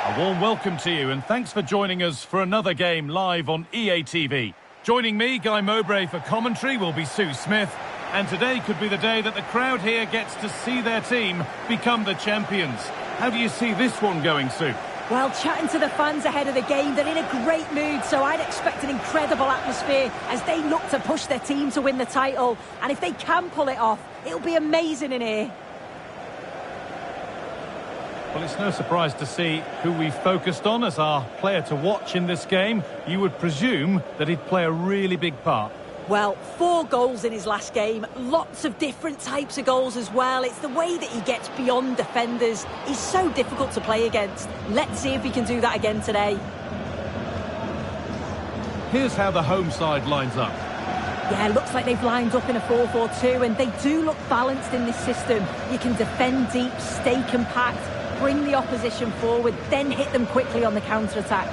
A warm welcome to you and thanks for joining us for another game live on EA TV. Joining me, Guy Mowbray, for commentary will be Sue Smith. And today could be the day that the crowd here gets to see their team become the champions. How do you see this one going, Sue? Well, chatting to the fans ahead of the game, they're in a great mood, so I'd expect an incredible atmosphere as they look to push their team to win the title. And if they can pull it off, it'll be amazing in here. Well, it's no surprise to see who we focused on as our player to watch in this game. You would presume that he'd play a really big part. Well, 4 goals in his last game, lots of different types of goals as well. It's the way that he gets beyond defenders. He's so difficult to play against. Let's see if he can do that again today. Here's how the home side lines up. Yeah, looks like they've lined up in a 4-4-2, and they do look balanced in this system. You can defend deep, stay compact, bring the opposition forward, then hit them quickly on the counter-attack.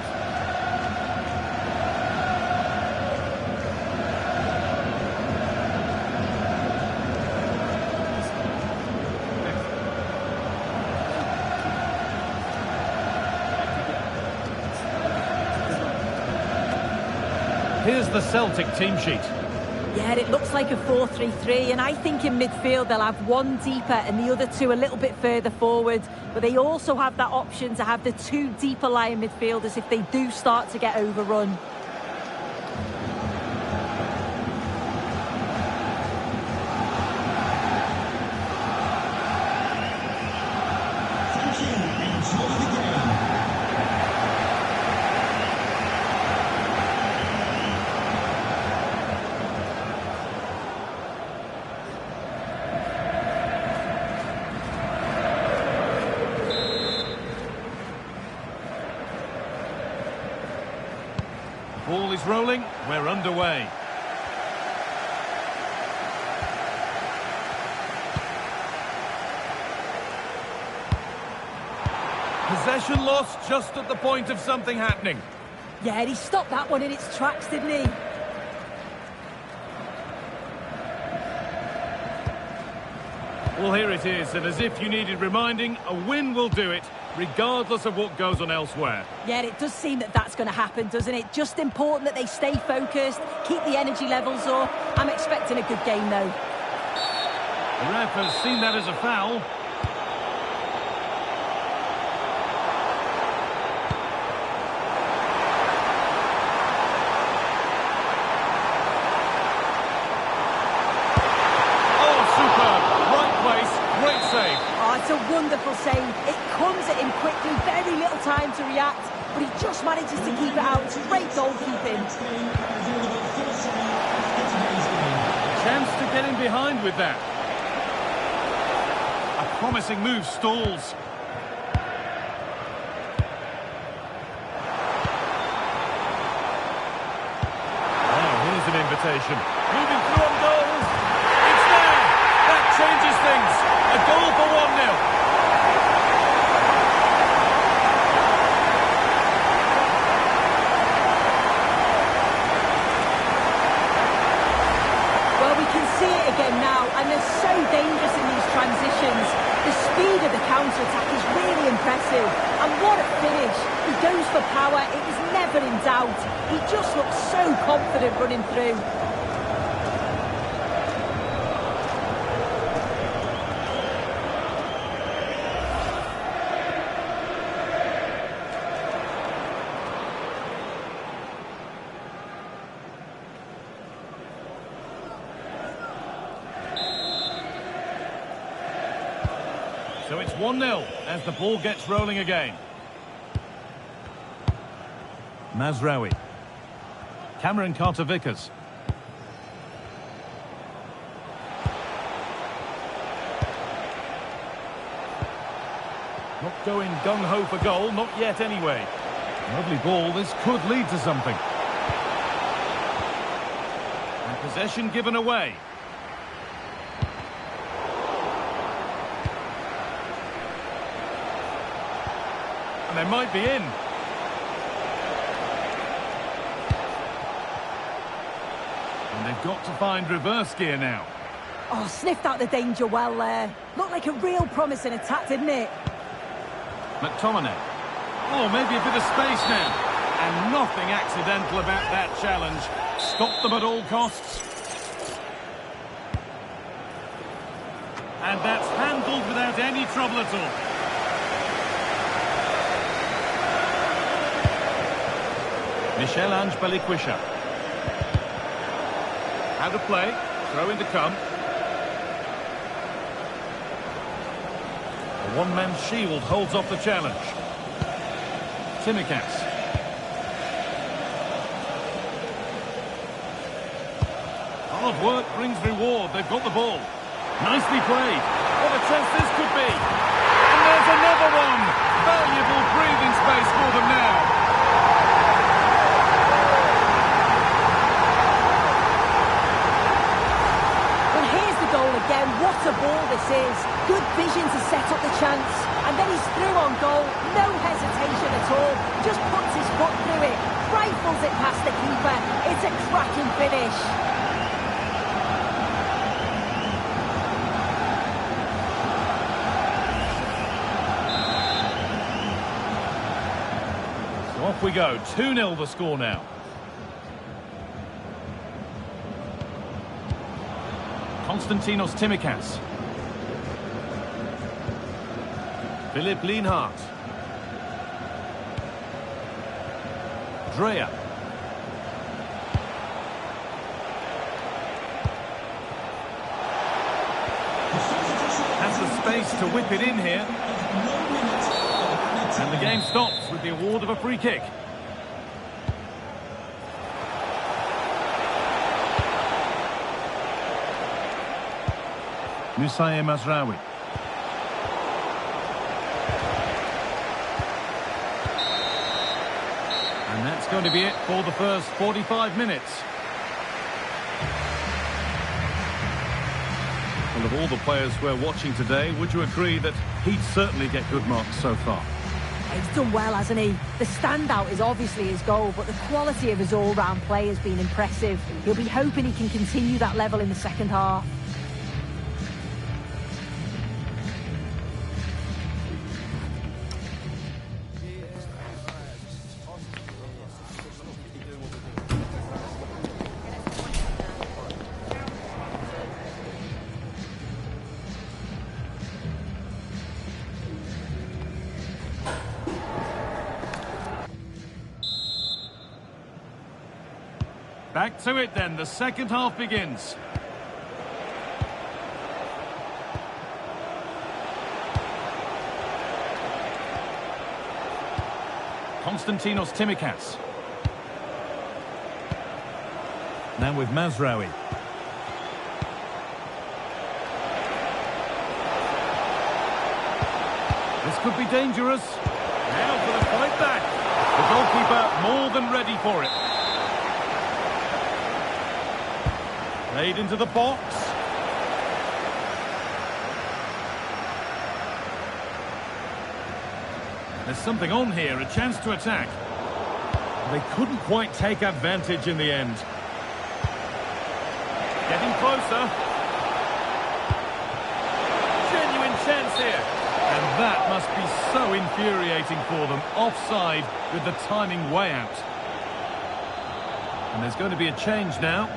Here's the Celtic team sheet. Yeah, it looks like a 4-3-3, and I think in midfield they'll have one deeper and the other 2 a little bit further forward. But they also have that option to have the 2 deeper lying midfielders if they do start to get overrun. ball is rolling. We're underway. Possession lost just at the point of something happening. Yeah, he stopped that one in its tracks, didn't he? Well, here it is, and as if you needed reminding, a win will do it, regardless of what goes on elsewhere. Yeah, it does seem that that's going to happen, doesn't it? Just important that they stay focused, keep the energy levels up. I'm expecting a good game, though. The ref has seen that as a foul. It's a wonderful save. It comes at him quickly, very little time to react, but he just manages to keep it out. It's great goalkeeping. Chance to get in behind with that. A promising move stalls. Oh, here's an invitation. Moving through on goals. It's there. That changes things. A goal for 1-0. Well, we can see it again now, and they're so dangerous in these transitions. The speed of the counter-attack is really impressive. And what a finish. He goes for power. It was never in doubt. He just looks so confident running through. So it's 1-0 as the ball gets rolling again. Mazraoui. Cameron Carter-Vickers. Not going gung-ho for goal, not yet anyway. Lovely ball, this could lead to something. And possession given away. And they might be in. And they've got to find reverse gear now. Oh, sniffed out the danger well there. Looked like a real promising attack, didn't it? McTominay. Oh, maybe a bit of space now. And nothing accidental about that challenge. Stop them at all costs. And that's handled without any trouble at all. Michel-Ange Belikwisha. Out of play. Throw in to come. A one-man shield holds off the challenge. Tsimikas. Hard work brings reward. They've got the ball. Nicely played. What a chance this could be. And there's another one. Valuable breathing space for them now. Again, what a ball this is. Good vision to set up the chance. And then he's through on goal. No hesitation at all. Just puts his foot through it. Rifles it past the keeper. It's a cracking finish. So off we go. 2-0 the score now. Konstantinos Tsimikas. Philipp Lienhardt. Dreyer. Has the space to whip it in here. And the game stops with the award of a free kick. Musaye Mazraoui. And that's that's going to be it for the first 45 minutes. Well, of all the players we're watching today, would you agree that he'd certainly get good marks so far? He's done well, hasn't he? The standout is obviously his goal, but the quality of his all-round play has been impressive. He'll be hoping he can continue that level in the second half. Back to it then, the second half begins. Konstantinos Tsimikas. Now with Mazraoui. This could be dangerous. Now for the fight back. The goalkeeper more than ready for it. Played into the box. There's something on here, a chance to attack. They couldn't quite take advantage in the end. Getting closer. Genuine chance here. And that must be so infuriating for them. Offside with the timing way out. And there's going to be a change now.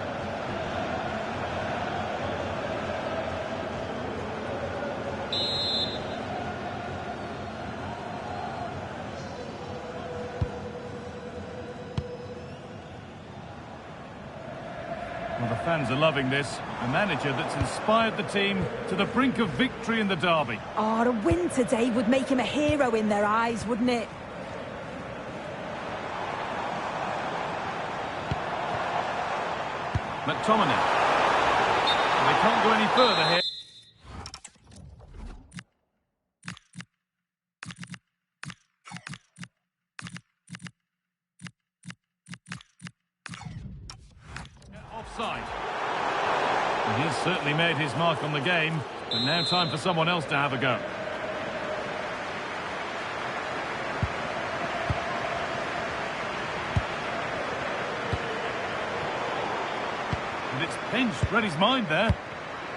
Well, the fans are loving this. A manager that's inspired the team to the brink of victory in the derby. Oh, a win today would make him a hero in their eyes, wouldn't it? McTominay. They can't go any further here. Offside. He has certainly made his mark on the game, but now time for someone else to have a go. And it's pinched, read his mind there.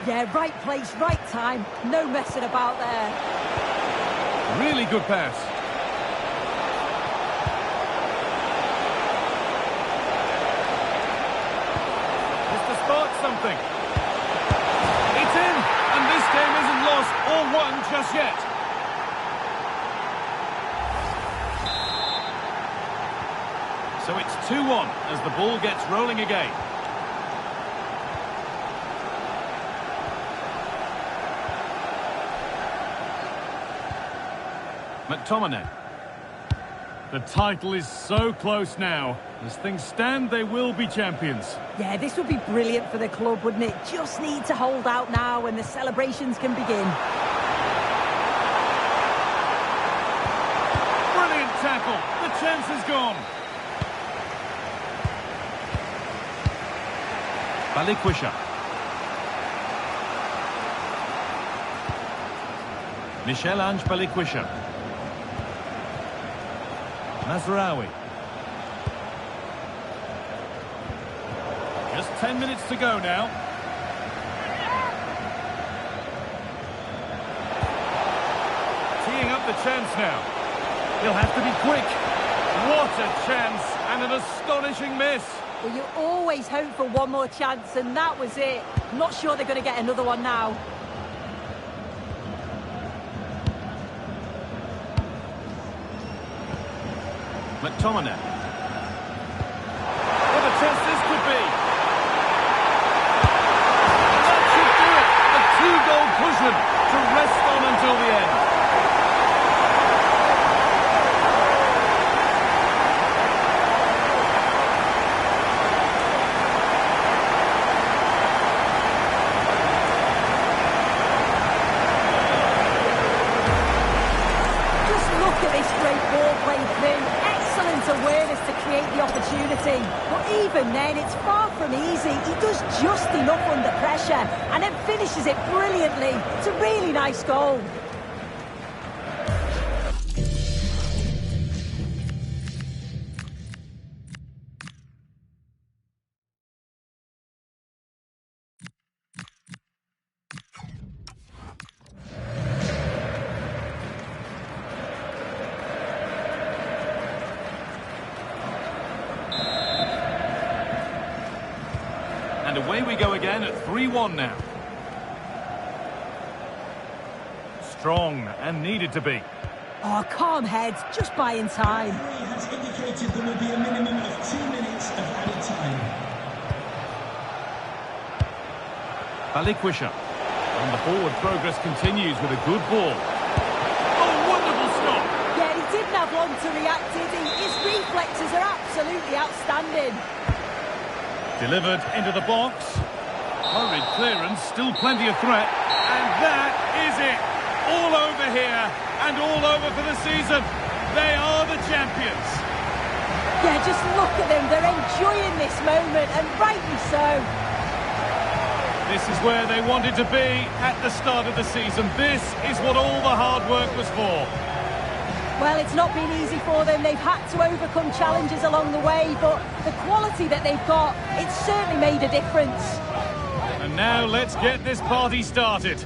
Yeah, right place, right time. No messing about there. Really good pass. Spark something. It's in, and this game isn't lost or won just yet. So it's 2-1 as the ball gets rolling again. McTominay. The title is so close now. As things stand, they will be champions. Yeah, this would be brilliant for the club, wouldn't it? Just need to hold out now and the celebrations can begin. Brilliant tackle. The chance is gone. Balikwisha. Michel-Ange Balikwisha. Mazraoui. Just 10 minutes to go now. Teeing up the chance now. He'll have to be quick. What a chance and an astonishing miss. Well, you always hope for one more chance, and that was it. Not sure they're going to get another one now. McTominay. What a chance this could be. That should do it. A two-goal cushion to rest on until the end. Just look at this great ball played through. Excellent brilliant awareness to create the opportunity. But even then, it's far from easy. He does just enough under pressure and then finishes it brilliantly. It's a really nice goal. And away we go again at 3-1 now. Strong and needed to be. Oh, calm heads, just buying time. The referee has indicated there will be a minimum of 2 minutes of added time. Balikwisha. And the forward progress continues with a good ball. Oh, wonderful stop! Yeah, he didn't have long to react, did he? His reflexes are absolutely outstanding. Delivered into the box. Hurried clearance, still plenty of threat. And that is it. All over here and all over for the season. They are the champions. Yeah, just look at them. They're enjoying this moment, and rightly so. This is where they wanted to be at the start of the season. This is what all the hard work was for. Well, it's not been easy for them. They've had to overcome challenges along the way, but the quality that they've got, it's certainly made a difference. And now let's get this party started.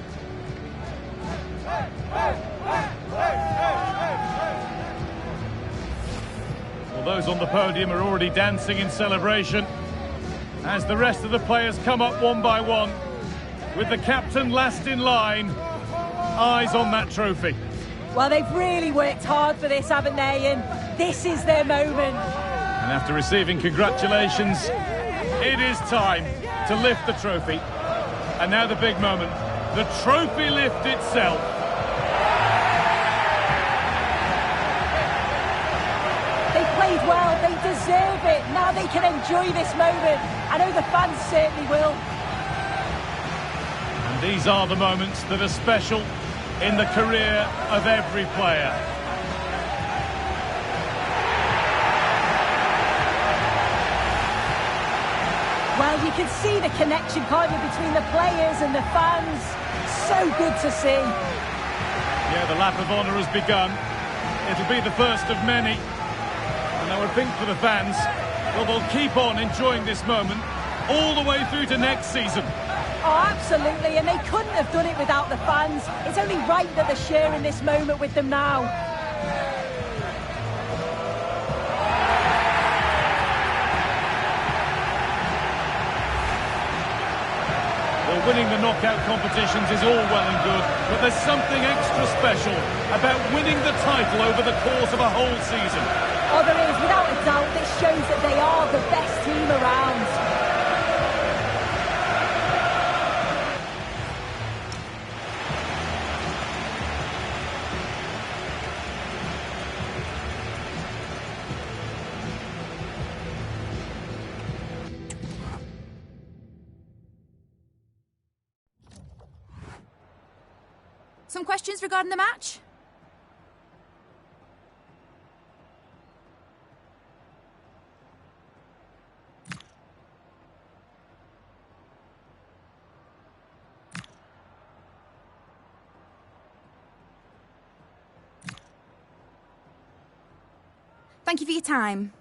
Well, those on the podium are already dancing in celebration as the rest of the players come up one by one, with the captain last in line, eyes on that trophy. Well, they've really worked hard for this, haven't they? And this is their moment. And after receiving congratulations, it is time to lift the trophy. And now the big moment, the trophy lift itself. They played well, they deserve it. Now they can enjoy this moment. I know the fans certainly will. And these are the moments that are special in the career of every player. Well, you can see the connection, can't you, between the players and the fans. So good to see. Yeah, the lap of honour has begun. It'll be the first of many. And I would think for the fans, well, they'll keep on enjoying this moment all the way through to next season. Oh, absolutely, and they couldn't have done it without the fans. It's only right that they're sharing this moment with them now. Well, winning the knockout competitions is all well and good, but there's something extra special about winning the title over the course of a whole season. Oh, there is, without a doubt. This shows that they are the best team around. Some questions regarding the match? Thank you for your time.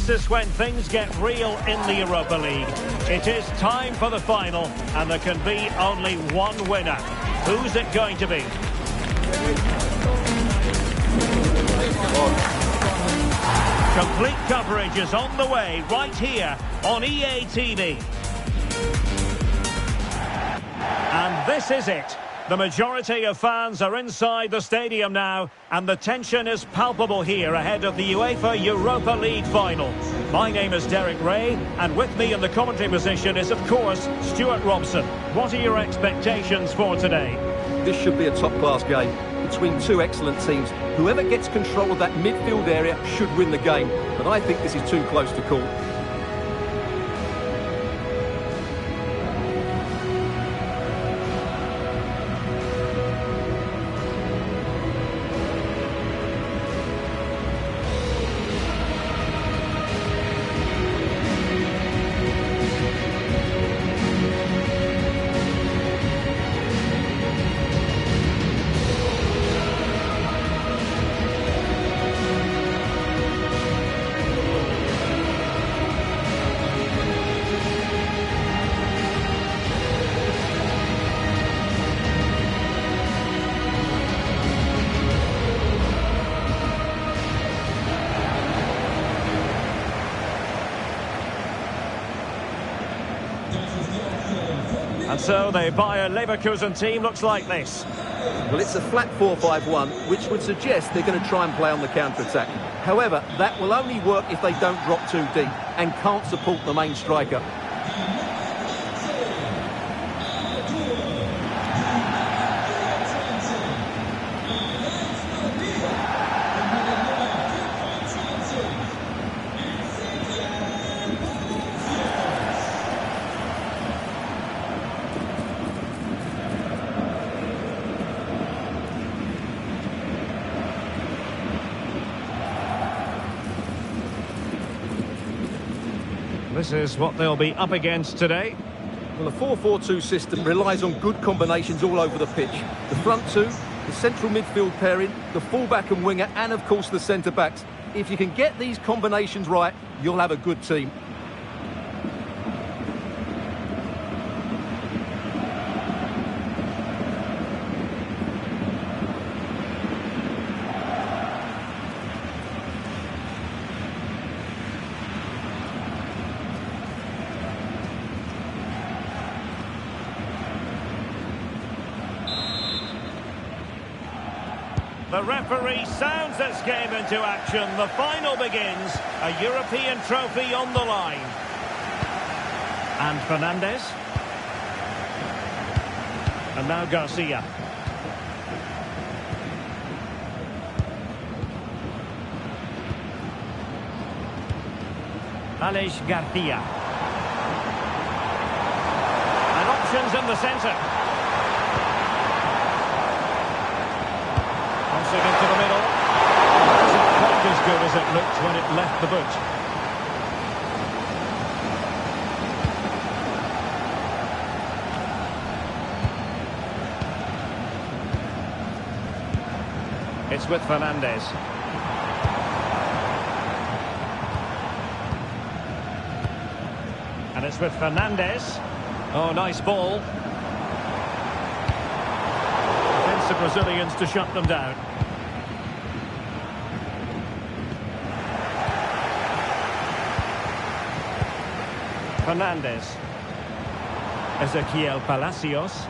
this is when things get real in the Europa League. It is time for the final, and there can be only one winner. Who's it going to be? Complete coverage is on the way right here on EA TV. And this is it. The majority of fans are inside the stadium now, and the tension is palpable here ahead of the UEFA Europa League final. My name is Derek Ray, and with me in the commentary position is, of course, Stewart Robson. What are your expectations for today? This should be a top-class game between two excellent teams. Whoever gets control of that midfield area should win the game, but I think this is too close to call. And so the Bayer Leverkusen team looks like this. Well, it's a flat 4-5-1, which would suggest they're going to try and play on the counter-attack. However, that will only work if they don't drop too deep and can't support the main striker. This is what they'll be up against today. Well, the 4-4-2 system relies on good combinations all over the pitch. The front two, the central midfield pairing, the fullback and winger, and of course the centre-backs. If you can get these combinations right, you'll have a good team. The referee sounds this game into action. The final begins. A European trophy on the line. And Fernandez. And now Garcia. Aleix Garcia. And options in the centre. It into the middle. It wasn't quite as good as it looked when it left the boot. It's with Fernandez. And it's with Fernandez. Oh, nice ball. Defensive Brazilians to shut them down. Fernandez. Ezequiel Palacios.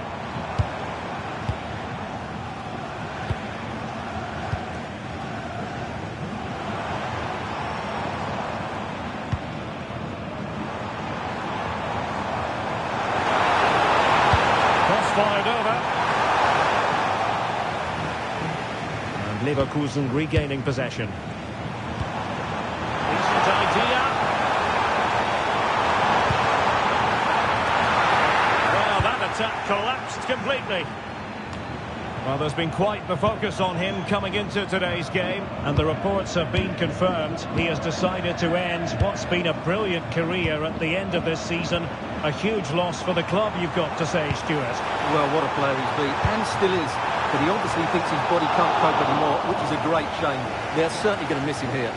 Cross fired over. And Leverkusen regaining possession. Decent idea. Attack collapsed completely. Well, there's been quite the focus on him coming into today's game, and the reports have been confirmed. He has decided to end what's been a brilliant career at the end of this season. A huge loss for the club, you've got to say, Stewart. Well, what a player he's been, and still is. But he obviously thinks his body can't cope anymore, which is a great shame. They're certainly going to miss him here.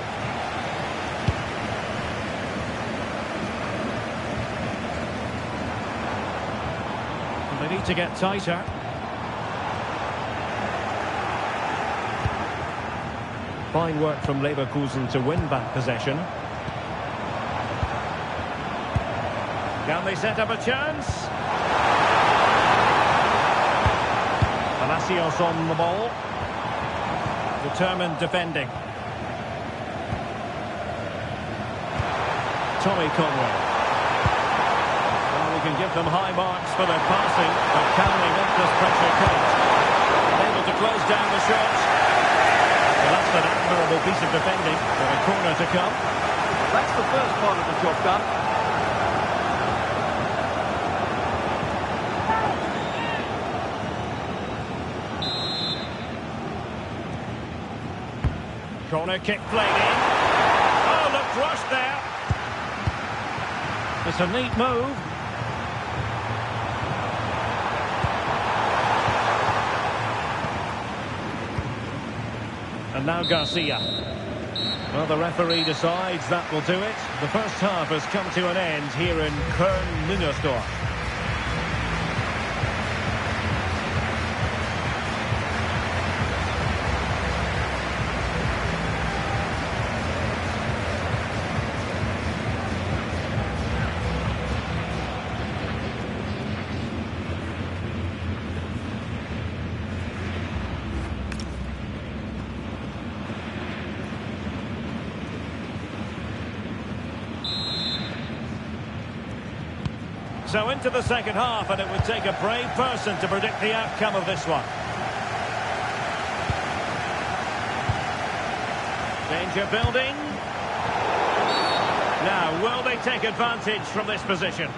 They need to get tighter. Fine work from Leverkusen to win back possession. Can they set up a chance? Palacios on the ball. Determined defending. Tommy Conway. Well, we can give them high marks for their passing, but can they make this pressure count? Able to close down the shot. Well, that's an admirable piece of defending. For a corner to come. That's the first part of the job done. Corner kick played in. Oh, looked rushed there. It's a neat move. And now Garcia. Well, the referee decides that will do it. The first half has come to an end here in Köln-Müngersdorf. So into the second half, and it would take a brave person to predict the outcome of this one. Danger building. Now, will they take advantage from this position?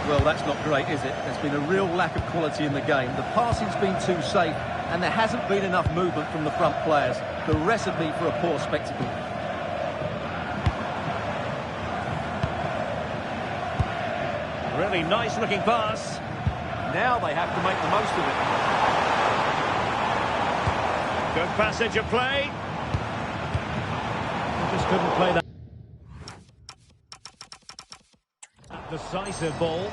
Well, that's not great, is it? There's been a real lack of quality in the game. The passing's been too safe, and there hasn't been enough movement from the front players. The recipe for a poor spectacle. Really nice-looking pass. Now they have to make the most of it. Good passage of play. They just couldn't play that. Decisive ball.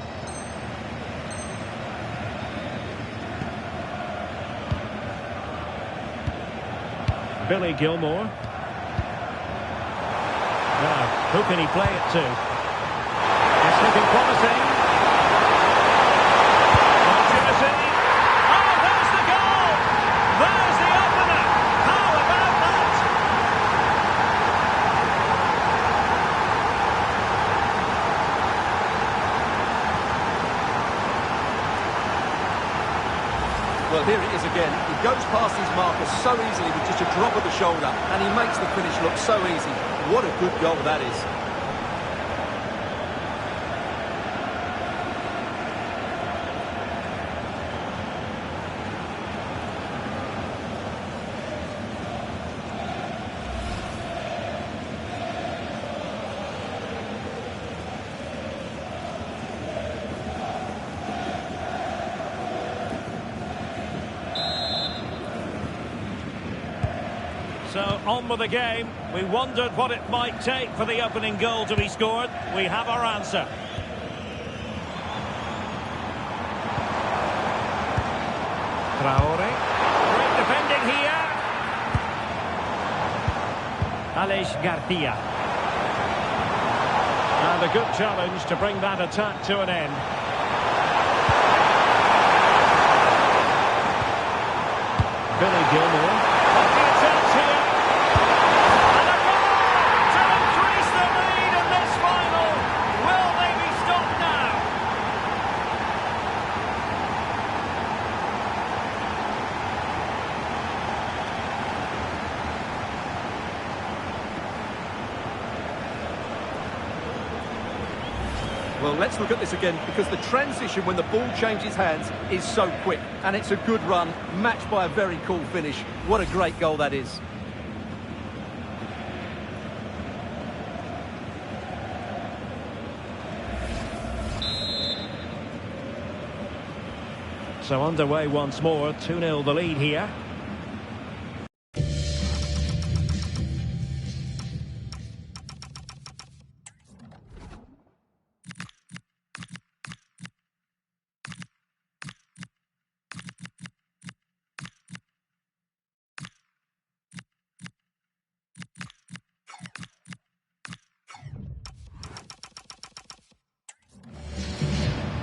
Billy Gilmore. Now, who can he play it to? It's looking promising. Opportunity. Oh, there's the goal! There's the opener! How about that? Well, here it is again. He goes past his marker so easily with just a drop of the shoulder, and he makes the finish look so easy. What a good goal that is. So, on with the game. We wondered what it might take for the opening goal to be scored. We have our answer. Traore. Great defending here. Aleix Garcia. And a good challenge to bring that attack to an end. Billy Gilmore. Well, let's look at this again, because the transition when the ball changes hands is so quick. And it's a good run, matched by a very cool finish. What a great goal that is. So underway once more, 2-0 the lead here.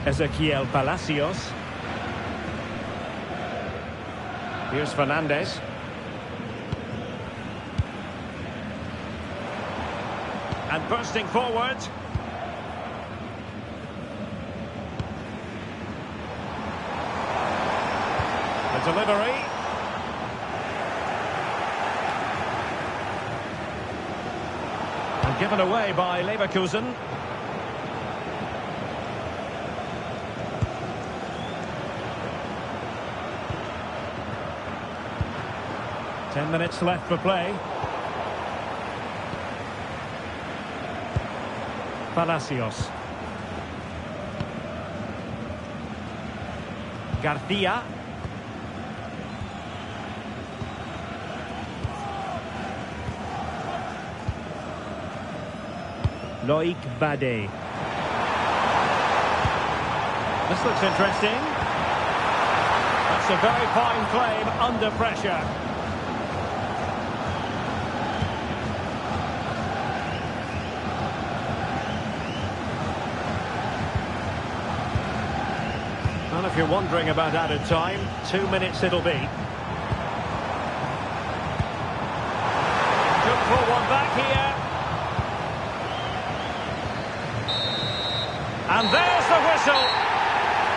Ezequiel Palacios. Here's Fernandez. And bursting forward. The delivery. And given away by Leverkusen. Ten minutes left for play. Palacios. Garcia. Loic Bade. This looks interesting. That's a very fine claim under pressure. Well, if you're wondering about added time, 2 minutes it'll be. Good for one back here. And there's the whistle.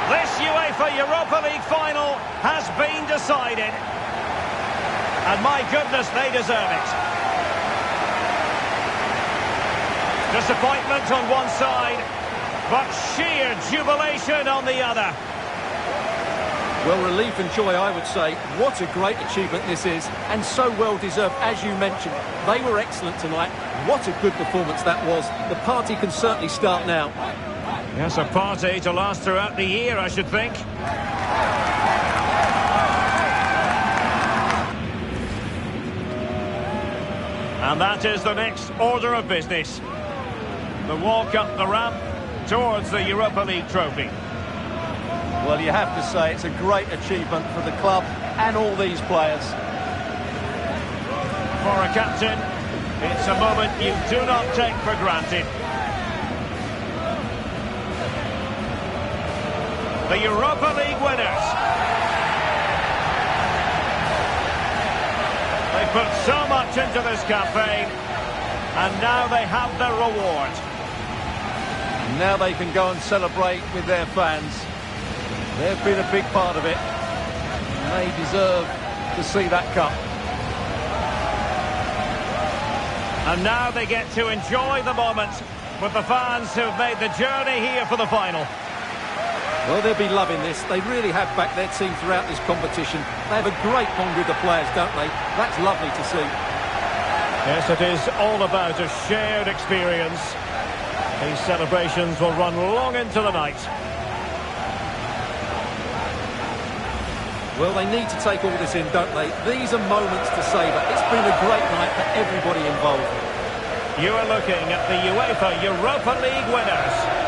This UEFA Europa League final has been decided. And my goodness, they deserve it. Disappointment on one side, but sheer jubilation on the other. Well, relief and joy, I would say. What a great achievement this is, and so well deserved, as you mentioned. They were excellent tonight. What a good performance that was. The party can certainly start now. Yes, a party to last throughout the year, I should think. And that is the next order of business. The walk up the ramp towards the Europa League trophy. Well, you have to say it's a great achievement for the club and all these players. For a captain, it's a moment you do not take for granted. The Europa League winners. They put so much into this campaign, and now they have their reward. Now they can go and celebrate with their fans. They've been a big part of it. And they deserve to see that cup. And now they get to enjoy the moment with the fans who've made the journey here for the final. Well, they'll be loving this. They really have backed their team throughout this competition. They have a great bond with the players, don't they? That's lovely to see. Yes, it is all about a shared experience. These celebrations will run long into the night. Well, they need to take all this in, don't they? These are moments to savour. It's been a great night for everybody involved. You are looking at the UEFA Europa League winners.